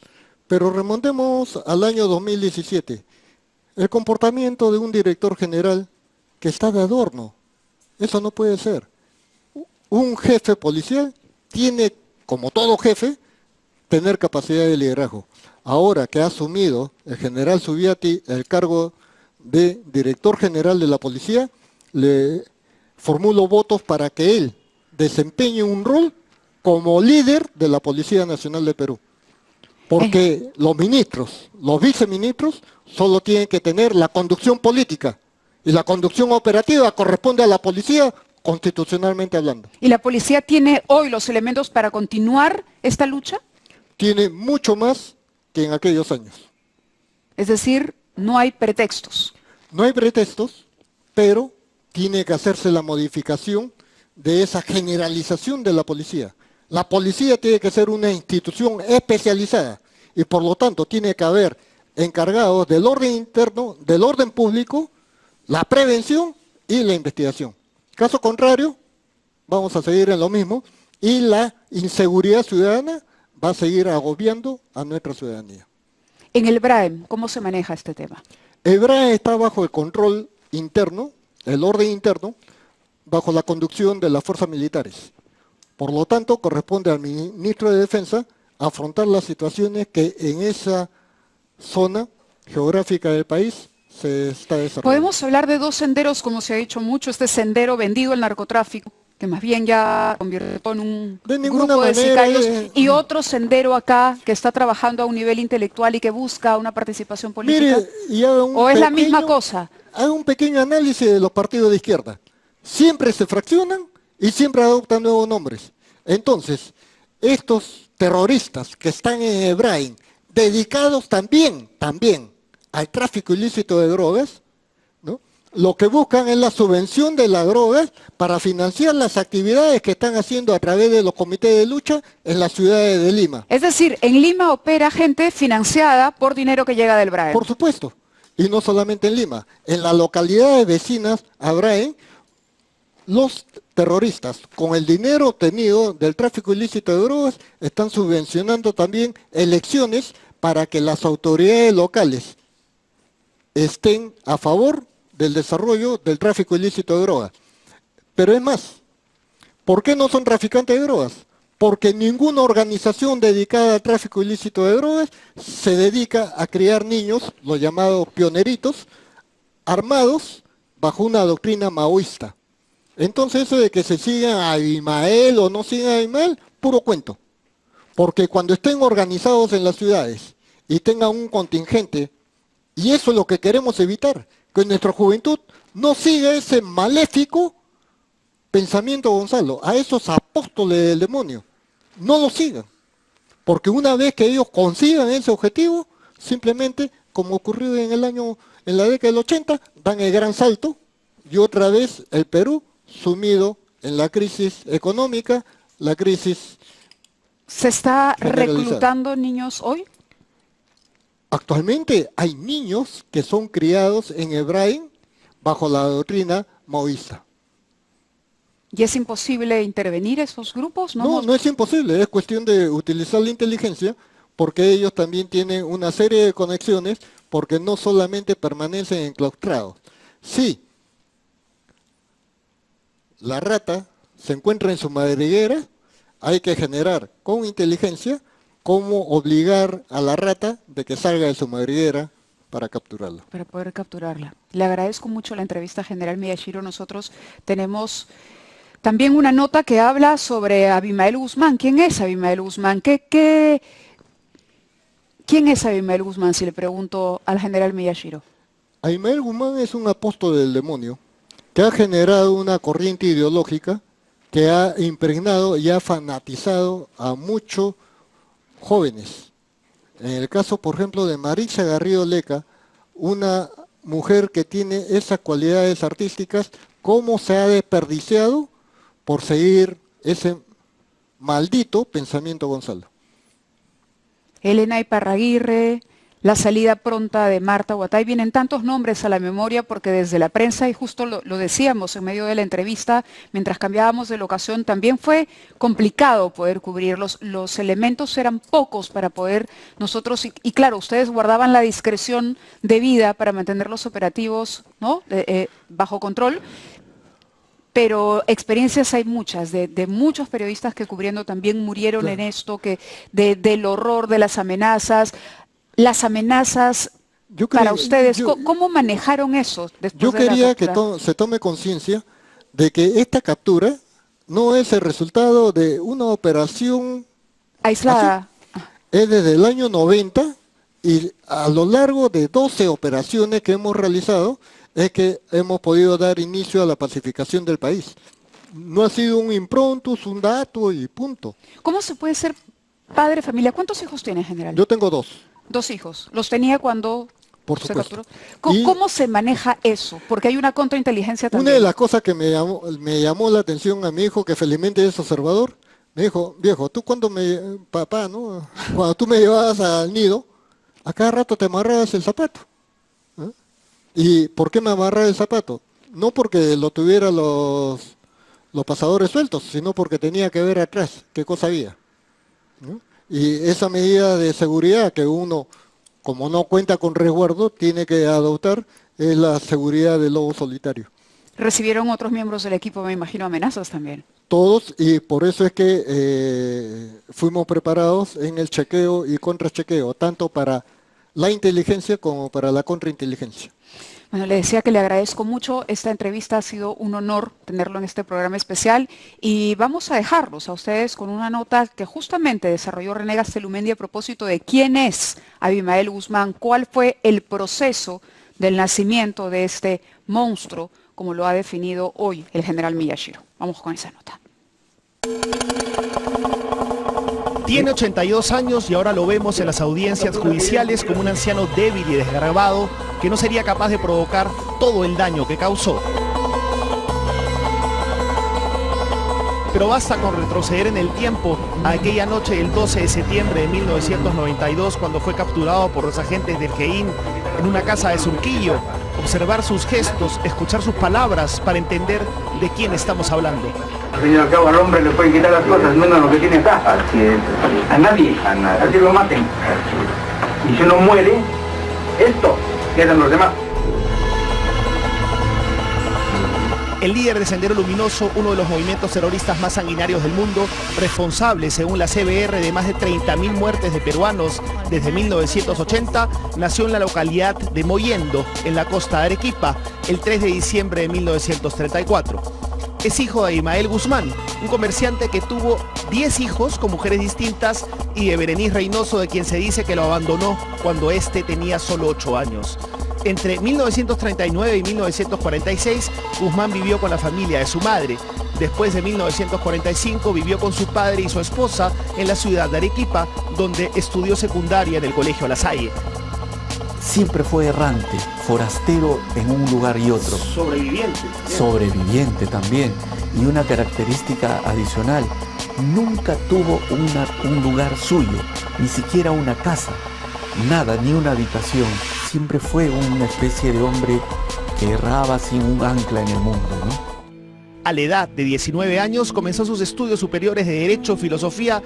Pero remontemos al año 2017. El comportamiento de un director general que está de adorno. Eso no puede ser. Un jefe policial tiene, como todo jefe, tener capacidad de liderazgo. Ahora que ha asumido el general Zubiati el cargo de director general de la policía, le formulo votos para que él desempeñe un rol como líder de la Policía Nacional de Perú. Porque los ministros, los viceministros, solo tienen que tener la conducción política y la conducción operativa corresponde a la policía constitucionalmente hablando. ¿Y la policía tiene hoy los elementos para continuar esta lucha? Tiene mucho más que en aquellos años. Es decir, no hay pretextos. No hay pretextos, pero tiene que hacerse la modificación de esa generalización de la policía. La policía tiene que ser una institución especializada y por lo tanto tiene que haber encargados del orden interno, del orden público, la prevención y la investigación. Caso contrario, vamos a seguir en lo mismo y la inseguridad ciudadana va a seguir agobiando a nuestra ciudadanía. En el BRAEM, ¿cómo se maneja este tema? El BRAEM está bajo el control interno, el orden interno, bajo la conducción de las fuerzas militares. Por lo tanto, corresponde al ministro de Defensa afrontar las situaciones que en esa zona geográfica del país se está desarrollando. Podemos hablar de 2 senderos, como se ha dicho mucho, este sendero vendido al narcotráfico, que más bien ya convirtió en un grupo de sicarios, y otro sendero acá que está trabajando a un nivel intelectual y que busca una participación política. Mire, ¿O es la misma cosa? Haga un pequeño análisis de los partidos de izquierda. Siempre se fraccionan y siempre adoptan nuevos nombres. Entonces, estos terroristas que están en el BRAEM, dedicados también al tráfico ilícito de drogas, ¿no?, lo que buscan es la subvención de las drogas para financiar las actividades que están haciendo a través de los comités de lucha en las ciudades de Lima. Es decir, en Lima opera gente financiada por dinero que llega del BRAEM. Por supuesto, y no solamente en Lima, en las localidades vecinas a BRAEM, los terroristas, con el dinero obtenido del tráfico ilícito de drogas, están subvencionando también elecciones para que las autoridades locales estén a favor del desarrollo del tráfico ilícito de drogas. Pero es más, ¿por qué no son traficantes de drogas? Porque ninguna organización dedicada al tráfico ilícito de drogas se dedica a criar niños, los llamados pioneritos, armados bajo una doctrina maoísta. Entonces eso de que se sigan a Abimael o no sigan a Abimael, puro cuento. Porque cuando estén organizados en las ciudades y tengan un contingente, y eso es lo que queremos evitar, que nuestra juventud no siga ese maléfico pensamiento, Gonzalo, a esos apóstoles del demonio, no lo sigan. Porque una vez que ellos consigan ese objetivo, simplemente, como ocurrió en la década del 80, dan el gran salto y otra vez el Perú sumido en la crisis económica, la crisis. ¿Se está generalizada. reclutando niños hoy? Actualmente hay niños que son criados en Hebraín bajo la doctrina maoísta. ¿Y es imposible intervenir esos grupos? No es imposible, es cuestión de utilizar la inteligencia, porque ellos también tienen una serie de conexiones, porque no solamente permanecen enclaustrados. Sí, la rata se encuentra en su madriguera, hay que generar con inteligencia cómo obligar a la rata de que salga de su madriguera para capturarla. Para poder capturarla. Le agradezco mucho la entrevista, General Miyashiro. Nosotros tenemos también una nota que habla sobre Abimael Guzmán. ¿Quién es Abimael Guzmán? ¿Quién es Abimael Guzmán, si le pregunto al General Miyashiro? Abimael Guzmán es un apóstol del demonio que ha generado una corriente ideológica que ha impregnado y ha fanatizado a muchos jóvenes. En el caso, por ejemplo, de Maritza Garrido Leca, una mujer que tiene esas cualidades artísticas, cómo se ha desperdiciado por seguir ese maldito pensamiento, Gonzalo. Elena Iparraguirre, la salida pronta de Marta Huatay. Vienen tantos nombres a la memoria porque desde la prensa, y justo lo decíamos en medio de la entrevista, mientras cambiábamos de locación, también fue complicado poder cubrirlos. Los elementos eran pocos para poder nosotros, y claro, ustedes guardaban la discreción debida para mantener los operativos, ¿no? Bajo control. Pero experiencias hay muchas, de muchos periodistas que cubriendo también murieron claro. en esto, del horror de las amenazas. Las amenazas para ustedes, ¿cómo manejaron eso después yo de la quería que captura? se tome conciencia de que esta captura no es el resultado de una operación aislada. Así. Es desde el año 90 y a lo largo de 12 operaciones que hemos realizado es que hemos podido dar inicio a la pacificación del país. No ha sido un improntus, un dato y punto. ¿Cómo se puede ser padre de familia? ¿Cuántos hijos tiene, general? Yo tengo 2. 2 hijos. ¿Los tenía cuando Por se supuesto. capturó? ¿Cómo se maneja eso? Porque hay una contrainteligencia también. Una de las cosas que me llamó la atención a mi hijo, que felizmente es observador, me dijo, viejo, tú cuando cuando tú me llevabas al nido, a cada rato te amarrabas el zapato. ¿Eh? ¿Y por qué me amarraba el zapato? No porque lo tuviera los pasadores sueltos, sino porque tenía que ver atrás qué cosa había. ¿No? Y esa medida de seguridad que uno, como no cuenta con resguardo, tiene que adoptar es la seguridad del lobo solitario. Recibieron otros miembros del equipo, me imagino, amenazas también. Todos, y por eso es que fuimos preparados en el chequeo y contrachequeo, tanto para la inteligencia como para la contrainteligencia. Bueno, le decía que le agradezco mucho. Esta entrevista ha sido un honor tenerlo en este programa especial y vamos a dejarlos a ustedes con una nota que justamente desarrolló René Gastelumendi a propósito de quién es Abimael Guzmán, cuál fue el proceso del nacimiento de este monstruo, como lo ha definido hoy el general Miyashiro. Vamos con esa nota. Tiene 82 años y ahora lo vemos en las audiencias judiciales como un anciano débil y desgarbado que no sería capaz de provocar todo el daño que causó. Pero basta con retroceder en el tiempo a aquella noche del 12 de septiembre de 1992 cuando fue capturado por los agentes del GEIN en una casa de Surquillo, observar sus gestos, escuchar sus palabras para entender de quién estamos hablando. Al fin y al cabo al hombre le pueden quitar las cosas menos lo que tiene acá. Así es. A nadie. Así lo maten. Y si uno muere, esto quedan los demás. El líder de Sendero Luminoso, uno de los movimientos terroristas más sanguinarios del mundo, responsable, según la CBR, de más de 30.000 muertes de peruanos desde 1980, nació en la localidad de Mollendo, en la costa de Arequipa, el 3 de diciembre de 1934. es hijo de Abimael Guzmán, un comerciante que tuvo 10 hijos con mujeres distintas, y de Berenice Reynoso, de quien se dice que lo abandonó cuando éste tenía solo 8 años. Entre 1939 y 1946, Guzmán vivió con la familia de su madre. Después de 1945 vivió con su padre y su esposa en la ciudad de Arequipa, donde estudió secundaria en el Colegio La Salle. Siempre fue errante, forastero en un lugar y otro. Sobreviviente. Sobreviviente también. Y una característica adicional, nunca tuvo un lugar suyo, ni siquiera una casa, nada, ni una habitación. Siempre fue una especie de hombre que erraba sin un ancla en el mundo, ¿no? A la edad de 19 años comenzó sus estudios superiores de Derecho y Filosofía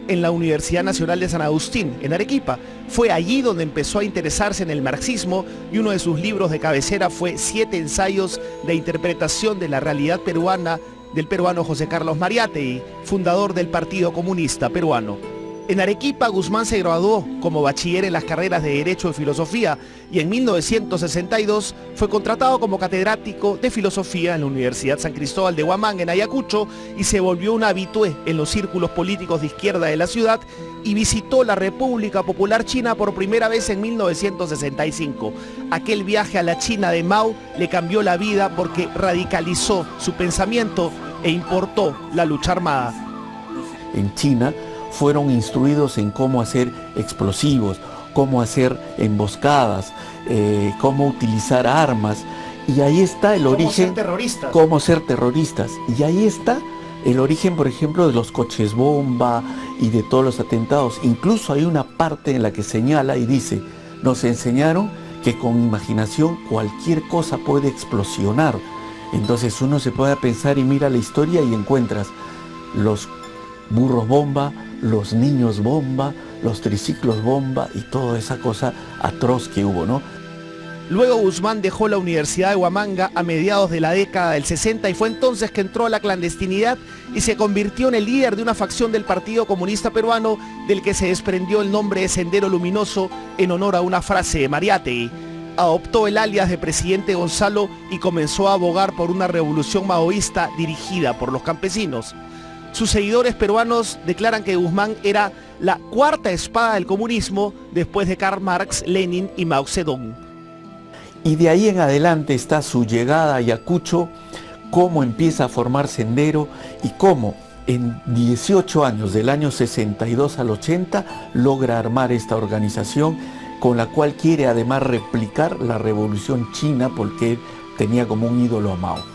en la Universidad Nacional de San Agustín, en Arequipa. Fue allí donde empezó a interesarse en el marxismo, y uno de sus libros de cabecera fue 7 ensayos de interpretación de la realidad peruana del peruano José Carlos Mariátegui, fundador del Partido Comunista Peruano. En Arequipa, Guzmán se graduó como bachiller en las carreras de Derecho y Filosofía, y en 1962 fue contratado como catedrático de Filosofía en la Universidad San Cristóbal de Huamanga, en Ayacucho, y se volvió un habitué en los círculos políticos de izquierda de la ciudad, y visitó la República Popular China por primera vez en 1965. Aquel viaje a la China de Mao le cambió la vida porque radicalizó su pensamiento e importó la lucha armada. En China fueron instruidos en cómo hacer explosivos, cómo hacer emboscadas, cómo utilizar armas, y ahí está el origen. Cómo ser terroristas. Y ahí está el origen, por ejemplo, de los coches bomba y de todos los atentados. Incluso hay una parte en la que señala y dice: nos enseñaron que con imaginación cualquier cosa puede explosionar. Entonces uno se puede pensar y mira la historia y encuentras los burros bomba, los niños bomba, los triciclos bomba y toda esa cosa atroz que hubo, ¿no? Luego Guzmán dejó la Universidad de Huamanga a mediados de la década del 60, y fue entonces que entró a la clandestinidad y se convirtió en el líder de una facción del Partido Comunista Peruano, del que se desprendió el nombre de Sendero Luminoso en honor a una frase de Mariátegui. Adoptó el alias de Presidente Gonzalo y comenzó a abogar por una revolución maoísta dirigida por los campesinos. Sus seguidores peruanos declaran que Guzmán era la cuarta espada del comunismo después de Karl Marx, Lenin y Mao Zedong. Y de ahí en adelante está su llegada a Ayacucho, cómo empieza a formar Sendero y cómo en 18 años, del año 62 al 80, logra armar esta organización con la cual quiere además replicar la revolución china, porque tenía como un ídolo a Mao.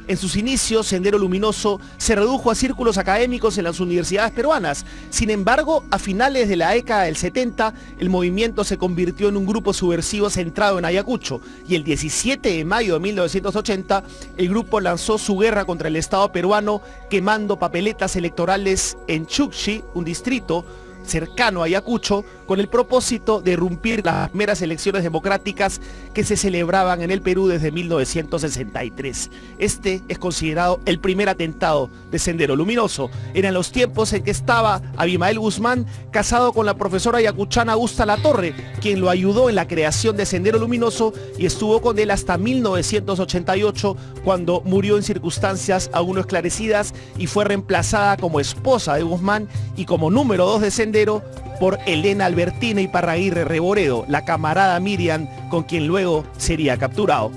En sus inicios, Sendero Luminoso se redujo a círculos académicos en las universidades peruanas. Sin embargo, a finales de la década del 70, el movimiento se convirtió en un grupo subversivo centrado en Ayacucho, y el 17 de mayo de 1980, el grupo lanzó su guerra contra el Estado peruano, quemando papeletas electorales en Chuxi, un distrito cercano a Ayacucho, con el propósito de irrumpir las primeras elecciones democráticas que se celebraban en el Perú desde 1963. Este es considerado el primer atentado de Sendero Luminoso. Eran los tiempos en que estaba Abimael Guzmán casado con la profesora ayacuchana Augusta Latorre, quien lo ayudó en la creación de Sendero Luminoso, y estuvo con él hasta 1988, cuando murió en circunstancias aún no esclarecidas y fue reemplazada como esposa de Guzmán y como número 2 de Sendero por Elena Albertina Iparraguirre Reboredo, la camarada Miriam, con quien luego sería capturado.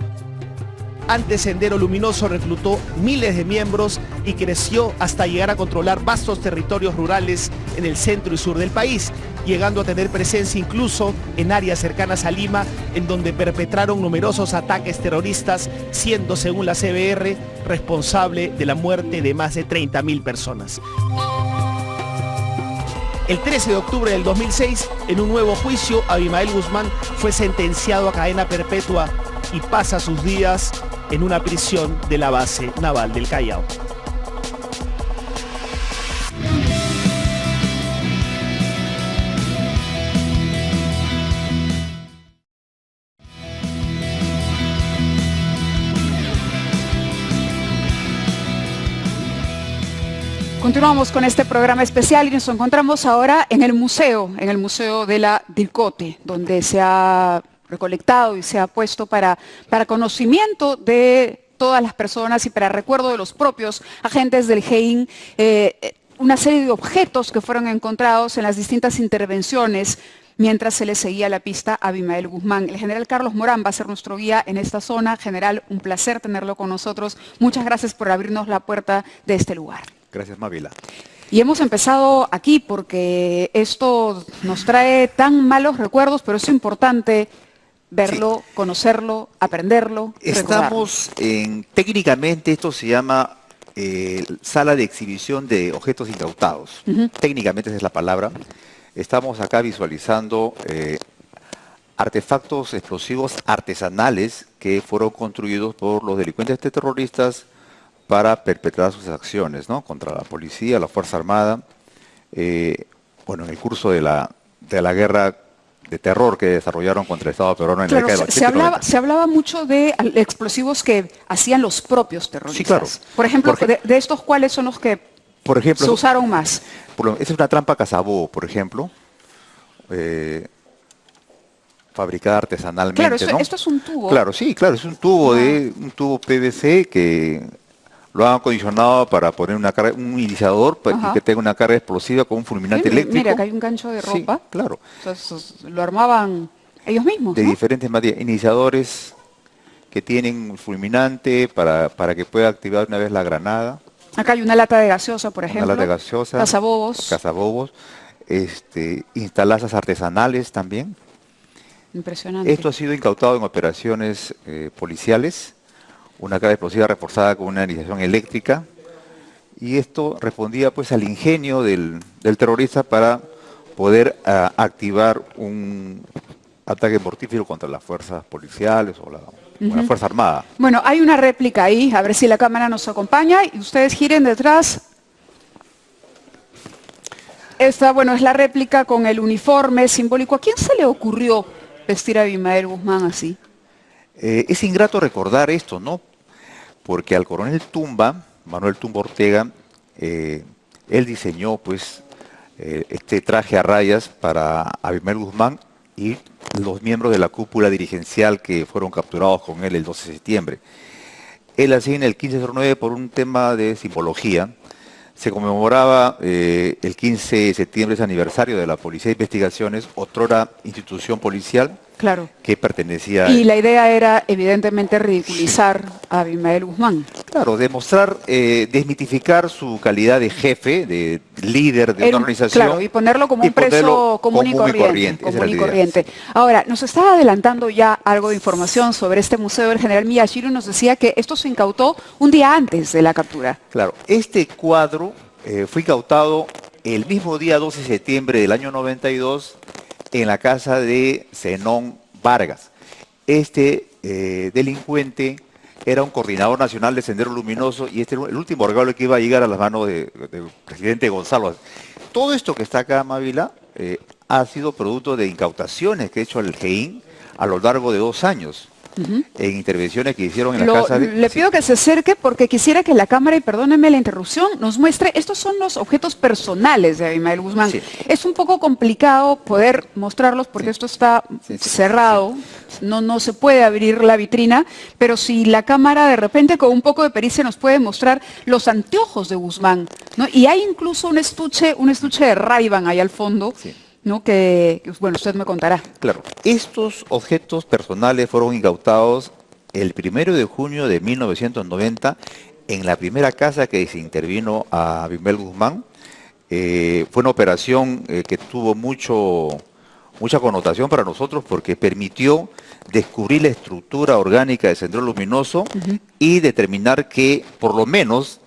Antes, Sendero Luminoso reclutó miles de miembros y creció hasta llegar a controlar vastos territorios rurales en el centro y sur del país, llegando a tener presencia incluso en áreas cercanas a Lima, en donde perpetraron numerosos ataques terroristas, siendo, según la CBR, responsable de la muerte de más de 30.000 personas. El 13 de octubre del 2006, en un nuevo juicio, Abimael Guzmán fue sentenciado a cadena perpetua y pasa sus días en una prisión de la base naval del Callao. Continuamos con este programa especial y nos encontramos ahora en el museo de la DIRCOTE, donde se ha recolectado y se ha puesto para conocimiento de todas las personas y para recuerdo de los propios agentes del GEIN, una serie de objetos que fueron encontrados en las distintas intervenciones mientras se le seguía la pista a Abimael Guzmán. El general Carlos Morán va a ser nuestro guía en esta zona. General, un placer tenerlo con nosotros. Muchas gracias por abrirnos la puerta de este lugar. Gracias, Mávila. Y hemos empezado aquí porque esto nos trae tan malos recuerdos, pero es importante verlo, sí, conocerlo, aprenderlo, Estamos técnicamente esto se llama sala de exhibición de objetos incautados. Técnicamente esa es la palabra. Estamos acá visualizando artefactos explosivos artesanales que fueron construidos por los delincuentes terroristas para perpetrar sus acciones, ¿no?, contra la policía, la Fuerza Armada, bueno, en el curso de la guerra de terror que desarrollaron contra el Estado peruano en la década de los 80. Se hablaba mucho de explosivos que hacían los propios terroristas. Sí, claro. Por ejemplo, de estos, ¿cuáles son los que se usaron más? Esa es una trampa cazabobo, por ejemplo, fabricada artesanalmente. Claro, ¿no? Esto es un tubo. Claro, sí, claro, es un tubo un tubo PVC que lo han acondicionado para poner un iniciador y que tenga una carga explosiva con un fulminante eléctrico. Mira, acá hay un gancho de ropa. Sí, claro. Entonces, lo armaban ellos mismos, de ¿no? diferentes materias, iniciadores que tienen un fulminante para que pueda activar una vez la granada. Acá hay una lata de gaseosa, por ejemplo. Una lata de gaseosa. Cazabobos. Instalazas artesanales también. Impresionante. Esto ha sido incautado en operaciones policiales. Una carga explosiva reforzada con una iniciación eléctrica, y esto respondía pues al ingenio del terrorista para poder activar un ataque mortífero contra las fuerzas policiales o la Fuerza Armada. Bueno, hay una réplica ahí, a ver si la cámara nos acompaña, y ustedes giren detrás. Esta, bueno, es la réplica con el uniforme simbólico. ¿A quién se le ocurrió vestir a Abimael Guzmán así? Es ingrato recordar esto, ¿no? Porque al coronel Tumba, Manuel Tumba Ortega, él diseñó pues este traje a rayas para Abimael Guzmán y los miembros de la cúpula dirigencial que fueron capturados con él el 12 de septiembre. Él asigna el 1509 por un tema de simbología. Se conmemoraba el 15 de septiembre, ese aniversario de la Policía de Investigaciones, otrora institución policial, claro, que pertenecía... Y la idea era, evidentemente, ridiculizar a Abimael Guzmán. Claro, demostrar, desmitificar su calidad de jefe, de líder de una organización. Claro, y ponerlo como un preso común y corriente. Sí. Ahora, nos estaba adelantando ya algo de información sobre este museo. El general Miyashiro nos decía que esto se incautó un día antes de la captura. Claro, este cuadro fue incautado el mismo día 12 de septiembre del año 92 en la casa de Zenón Vargas. Este delincuente era un coordinador nacional de Sendero Luminoso y este era el último regalo que iba a llegar a las manos del presidente Gonzalo. Todo esto que está acá, Mávila, ha sido producto de incautaciones que ha hecho el GEIN a lo largo de 2 años. En intervenciones que hicieron en la casa de... Le pido que se acerque porque quisiera que la cámara, y perdónenme la interrupción, nos muestre, estos son los objetos personales de Abimael Guzmán. Sí. Es un poco complicado poder mostrarlos porque esto está cerrado, no se puede abrir la vitrina, pero si la cámara de repente con un poco de pericia nos puede mostrar los anteojos de Guzmán, ¿no? Y hay incluso un estuche de Ray-Ban ahí al fondo. Sí. ¿No? Que, bueno, usted me contará. Claro, estos objetos personales fueron incautados el 1 de junio de 1990 en la primera casa que se intervino a Abimael Guzmán. Fue una operación que tuvo mucha connotación para nosotros porque permitió descubrir la estructura orgánica de Sendero Luminoso y determinar que por lo menos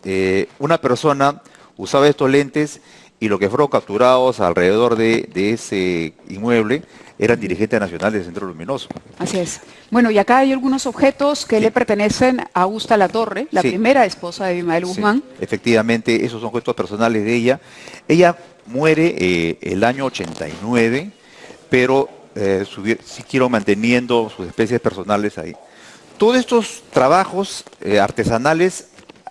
una persona usaba estos lentes, y lo que fueron capturados alrededor de ese inmueble eran dirigentes nacionales de Sendero Luminoso. Así es. Bueno, y acá hay algunos objetos que le pertenecen a Augusta Latorre, la primera esposa de Abimael Guzmán. Efectivamente, esos son objetos personales de ella. Ella muere el año 89, pero siguieron manteniendo sus especies personales ahí. Todos estos trabajos artesanales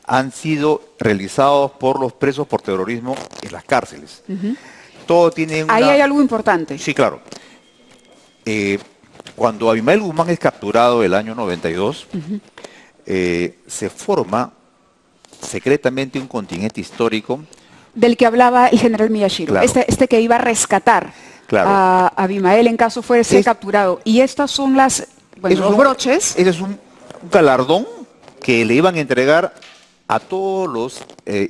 han sido realizados por los presos por terrorismo en las cárceles. Todo tiene una... Ahí hay algo importante. Sí, claro. Cuando Abimael Guzmán es capturado el año 92, se forma secretamente un contingente histórico. Del que hablaba el general Miyashiro, Claro. este que iba a rescatar Claro. a Abimael en caso fuese capturado. Y estas son las, bueno, los broches. Ese es un galardón que le iban a entregar a todos los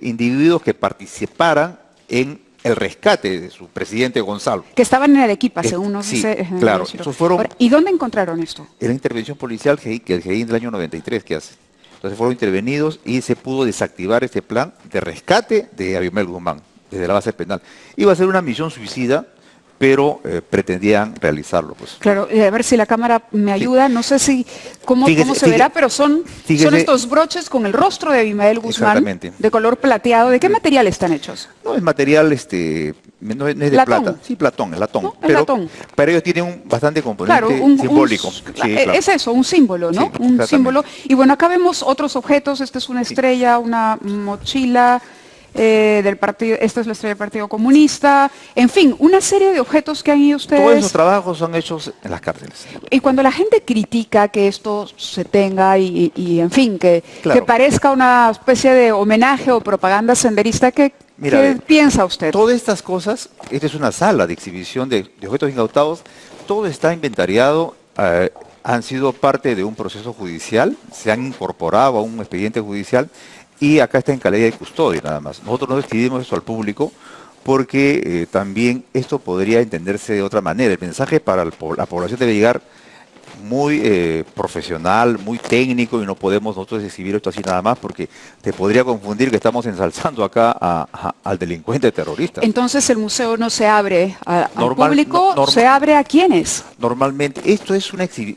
individuos que participaran en el rescate de su presidente Gonzalo. Que estaban en Arequipa, según nos sí, dice el general claro, Miyashiro. esos fueron- Ahora, ¿y dónde encontraron esto? En la intervención policial que el GEIN del año 93 que hace. Entonces fueron intervenidos y se pudo desactivar este plan de rescate de Abimael Guzmán desde la base penal. Iba a ser una misión suicida, pero pretendían realizarlo. Pues. Claro, a ver si la cámara me ayuda, no sé si cómo se verá, pero son estos broches con el rostro de Abimael Guzmán, Exactamente. de color plateado. ¿De qué material están hechos? No es material, no es de Latón. plata. Sí, latón, es latón. No, es pero latón. para ellos tiene un bastante componente Claro, simbólico. Sí, claro. Es eso, un símbolo, ¿no? Sí, Un exactamente. símbolo. Y bueno, acá vemos otros objetos. Esta es una estrella, una mochila del partido. Esta es la estrella del Partido Comunista. En fin, una serie de objetos que han ido ustedes. Todos esos trabajos son hechos en las cárceles. Y cuando la gente critica que esto se tenga y en fin, que parezca una especie de homenaje o propaganda senderista, ¿qué piensa usted? Todas estas cosas, esta es una sala de exhibición de objetos incautados, todo está inventariado, han sido parte de un proceso judicial, se han incorporado a un expediente judicial y acá está en calidad de custodia nada más. Nosotros no decidimos esto al público porque también esto podría entenderse de otra manera. El mensaje para la población debe llegar muy profesional, muy técnico, y no podemos nosotros exhibir esto así nada más porque te podría confundir que estamos ensalzando acá al delincuente terrorista. Entonces el museo no se abre al Normal- público, no- ¿se abre a quiénes? Normalmente, esto es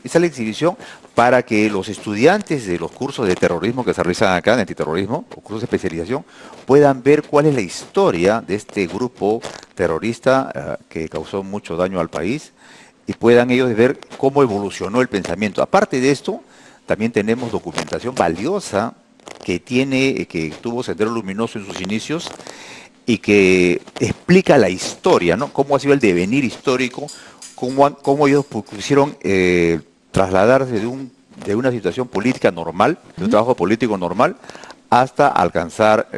es la exhibición para que los estudiantes de los cursos de terrorismo que se realizan acá, de antiterrorismo, o cursos de especialización, puedan ver cuál es la historia de este grupo terrorista que causó mucho daño al país y puedan ellos ver cómo evolucionó el pensamiento. Aparte de esto, también tenemos documentación valiosa que tuvo Sendero Luminoso en sus inicios y que explica la historia, ¿no? Cómo ha sido el devenir histórico, cómo ellos quisieron trasladarse de una situación política normal, de un trabajo político normal, hasta alcanzar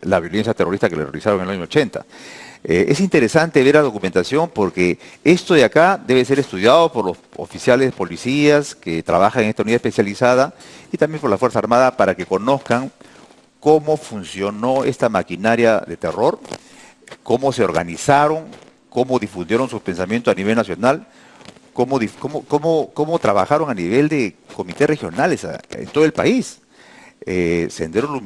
la violencia terrorista que le realizaron en el año 80. Es interesante ver la documentación porque esto de acá debe ser estudiado por los oficiales policías que trabajan en esta unidad especializada y también por la Fuerza Armada para que conozcan cómo funcionó esta maquinaria de terror, cómo se organizaron, cómo difundieron sus pensamientos a nivel nacional, cómo trabajaron a nivel de comités regionales en todo el país. Sendero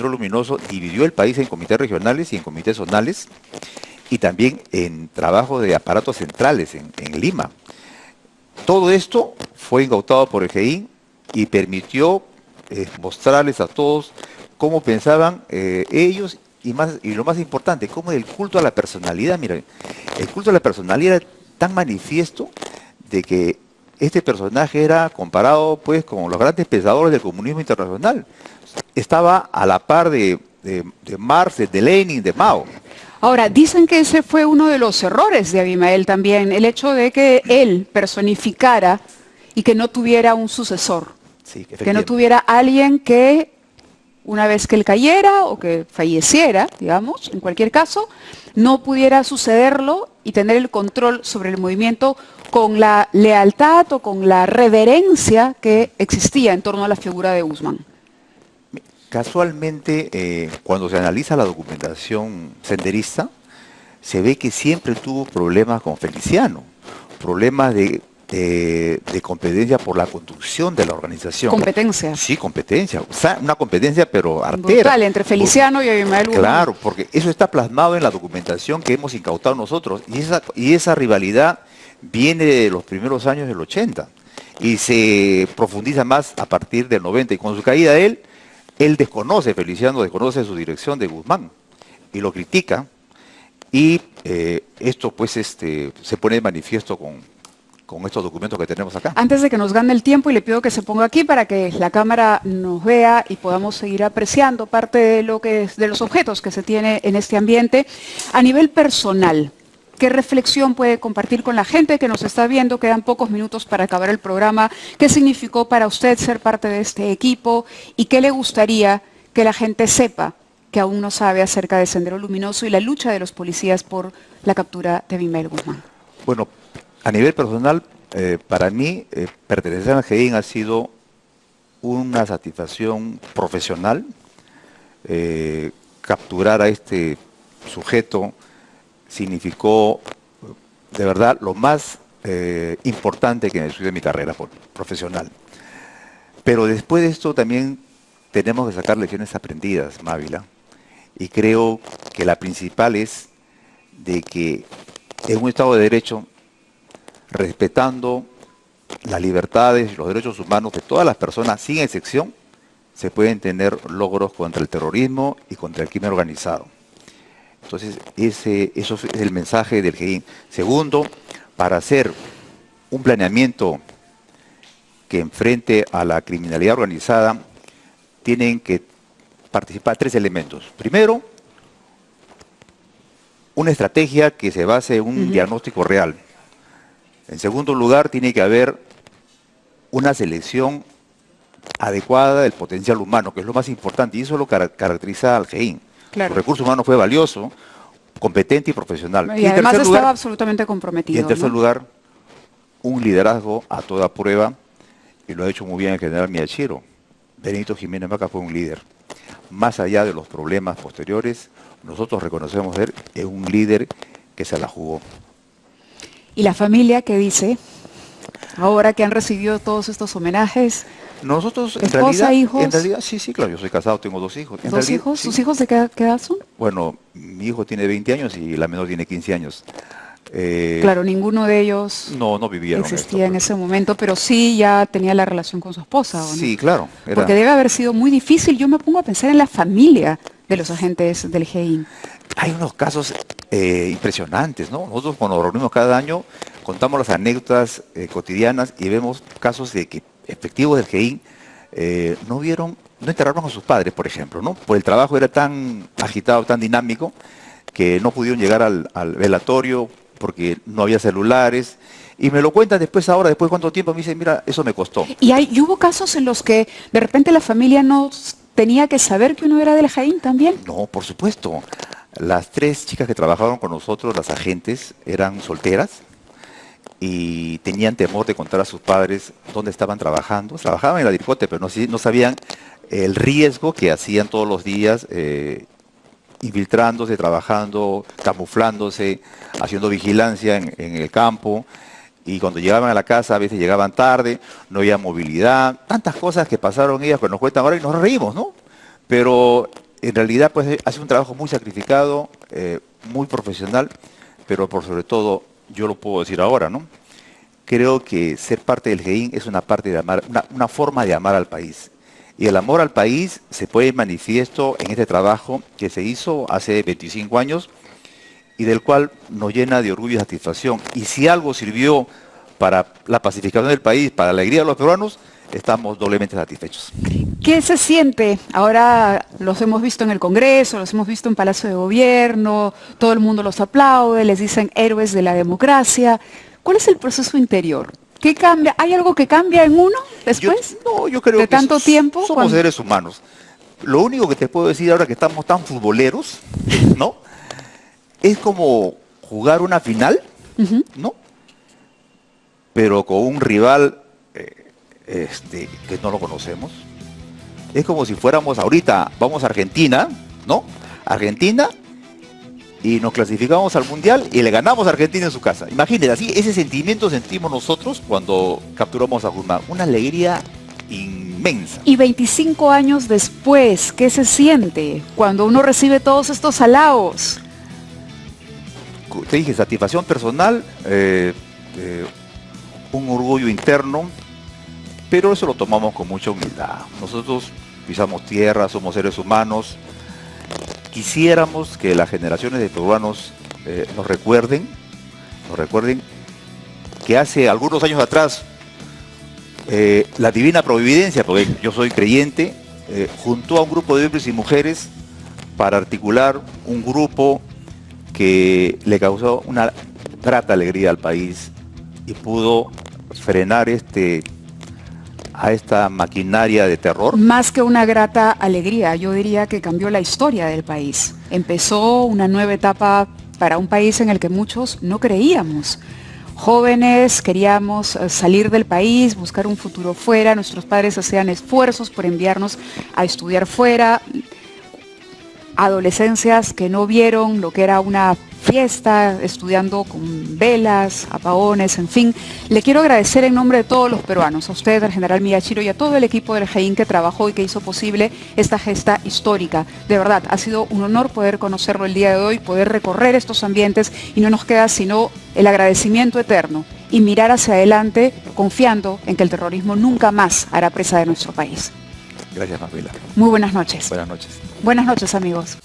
Luminoso dividió el país en comités regionales y en comités zonales y también en trabajo de aparatos centrales en Lima. Todo esto fue incautado por el GEIN y permitió mostrarles a todos cómo pensaban ellos y lo más importante, cómo el culto a la personalidad. Mira, el culto a la personalidad era tan manifiesto de que este personaje era comparado pues con los grandes pensadores del comunismo internacional. Estaba a la par de Marx, de Lenin, de Mao. Ahora, dicen que ese fue uno de los errores de Abimael también, el hecho de que él personificara y que no tuviera un sucesor, Sí, que no tuviera alguien que una vez que él cayera o que falleciera, digamos, en cualquier caso, no pudiera sucederlo y tener el control sobre el movimiento con la lealtad o con la reverencia que existía en torno a la figura de Guzmán. Casualmente, cuando se analiza la documentación senderista, se ve que siempre tuvo problemas con Feliciano, problemas de competencia por la conducción de la organización. Competencia. Sí, competencia. O sea, una competencia, pero artera. Brutal, entre Feliciano y Abimael Guzmán. Claro, porque eso está plasmado en la documentación que hemos incautado nosotros. Y esa rivalidad viene de los primeros años del 80. Y se profundiza más a partir del 90. Y con su caída de él desconoce, Feliciano desconoce su dirección de Guzmán. Y lo critica. Y esto pues se pone de manifiesto con estos documentos que tenemos acá. Antes de que nos gane el tiempo, y le pido que se ponga aquí para que la cámara nos vea y podamos seguir apreciando parte de lo que es, de los objetos que se tiene en este ambiente. A nivel personal, ¿Qué reflexión puede compartir con la gente que nos está viendo? Quedan pocos minutos para acabar el programa. ¿Qué significó para usted ser parte de este equipo? ¿Y qué le gustaría que la gente sepa que aún no sabe acerca de Sendero Luminoso y la lucha de los policías por la captura de Abimael Guzmán? Bueno, a nivel personal, para mí, pertenecer al GEIN ha sido una satisfacción profesional. Capturar a este sujeto significó de verdad lo más importante que me sucedió en mi carrera profesional. Pero después de esto también tenemos que sacar lecciones aprendidas, Mávila, y creo que la principal es de que en un Estado de Derecho, respetando las libertades y los derechos humanos de todas las personas, sin excepción, se pueden tener logros contra el terrorismo y contra el crimen organizado. Entonces, eso es el mensaje del GEIN. Segundo, para hacer un planeamiento que enfrente a la criminalidad organizada, tienen que participar 3 elementos. Primero, una estrategia que se base en un diagnóstico real. En segundo lugar, tiene que haber una selección adecuada del potencial humano, que es lo más importante, y eso lo caracteriza al GEIN. Claro. El recurso humano fue valioso, competente y profesional. Y además estaba absolutamente comprometido. Y en tercer ¿no? lugar, un liderazgo a toda prueba, y lo ha hecho muy bien el general Miyashiro. Benito Jiménez Maca fue un líder. Más allá de los problemas posteriores, nosotros reconocemos ser un líder que se la jugó. ¿Y la familia qué dice? Ahora que han recibido todos estos homenajes. Nosotros, ¿Esposa, hijos? En realidad, sí, claro, yo soy casado, tengo 2 hijos. ¿2 hijos? Sí. ¿Sus hijos de qué edad son? Bueno, mi hijo tiene 20 años y la menor tiene 15 años. Claro, ninguno de ellos no vivieron existía en ese momento, pero sí ya tenía la relación con su esposa, ¿o no? Sí, claro. Porque debe haber sido muy difícil. Yo me pongo a pensar en la familia de los agentes del GEIN. Hay unos casos impresionantes, ¿no? Nosotros cuando nos reunimos cada año contamos las anécdotas cotidianas y vemos casos de que efectivos del GEIN no enterraron a sus padres, por ejemplo, ¿no? Pues el trabajo era tan agitado, tan dinámico, que no pudieron llegar al velatorio porque no había celulares. Y me lo cuentan después ahora, después de cuánto tiempo, me dicen, mira, eso me costó. ¿Y hubo casos en los que de repente la familia no tenía que saber que uno era del GEIN también? No, por supuesto. Las 3 chicas que trabajaban con nosotros, las agentes, eran solteras y tenían temor de contar a sus padres dónde estaban trabajando. Trabajaban en la DIRCOTE, pero no sabían el riesgo que hacían todos los días, infiltrándose, trabajando, camuflándose, haciendo vigilancia en el campo. Y cuando llegaban a la casa, a veces llegaban tarde, no había movilidad, tantas cosas que pasaron ellas que nos cuentan ahora y nos reímos, ¿no? Pero en realidad, pues, hace un trabajo muy sacrificado, muy profesional, pero por sobre todo, yo lo puedo decir ahora, ¿no? Creo que ser parte del GEIN es una forma de amar al país. Y el amor al país se pone en manifiesto en este trabajo que se hizo hace 25 años, y del cual nos llena de orgullo y satisfacción. Y si algo sirvió para la pacificación del país, para la alegría de los peruanos, estamos doblemente satisfechos. ¿Qué se siente? Ahora los hemos visto en el Congreso, los hemos visto en Palacio de Gobierno, todo el mundo los aplaude, les dicen héroes de la democracia. ¿Cuál es el proceso interior? ¿Qué cambia? ¿Hay algo que cambia en uno después? Yo creo de que tanto tiempo. Somos seres humanos. Lo único que te puedo decir ahora que estamos tan futboleros, ¿no? Es como jugar una final, ¿no? Pero con un rival que no lo conocemos. Es como si fuéramos ahorita, vamos a Argentina, ¿no? Argentina, y nos clasificamos al Mundial y le ganamos a Argentina en su casa. Imagínense, así, ese sentimiento sentimos nosotros cuando capturamos a Guzmán. Una alegría inmensa. Y 25 años después, ¿qué se siente cuando uno recibe todos estos halagos? Te dije, satisfacción personal, un orgullo interno, pero eso lo tomamos con mucha humildad. Nosotros pisamos tierra, somos seres humanos. Quisiéramos que las generaciones de peruanos nos recuerden que hace algunos años atrás la divina providencia, porque yo soy creyente, juntó a un grupo de hombres y mujeres para articular un grupo que le causó una grata alegría al país y pudo frenar a esta maquinaria de terror. Más que una grata alegría, yo diría que cambió la historia del país. Empezó una nueva etapa para un país en el que muchos no creíamos. Jóvenes queríamos salir del país, buscar un futuro fuera, nuestros padres hacían esfuerzos por enviarnos a estudiar fuera, adolescencias que no vieron lo que era una fiesta, estudiando con velas, apagones, en fin. Le quiero agradecer en nombre de todos los peruanos, a usted, al general Miyashiro y a todo el equipo del GEIN que trabajó y que hizo posible esta gesta histórica. De verdad, ha sido un honor poder conocerlo el día de hoy, poder recorrer estos ambientes y no nos queda sino el agradecimiento eterno y mirar hacia adelante confiando en que el terrorismo nunca más hará presa de nuestro país. Gracias, Manuela. Muy buenas noches. Buenas noches. Buenas noches, amigos.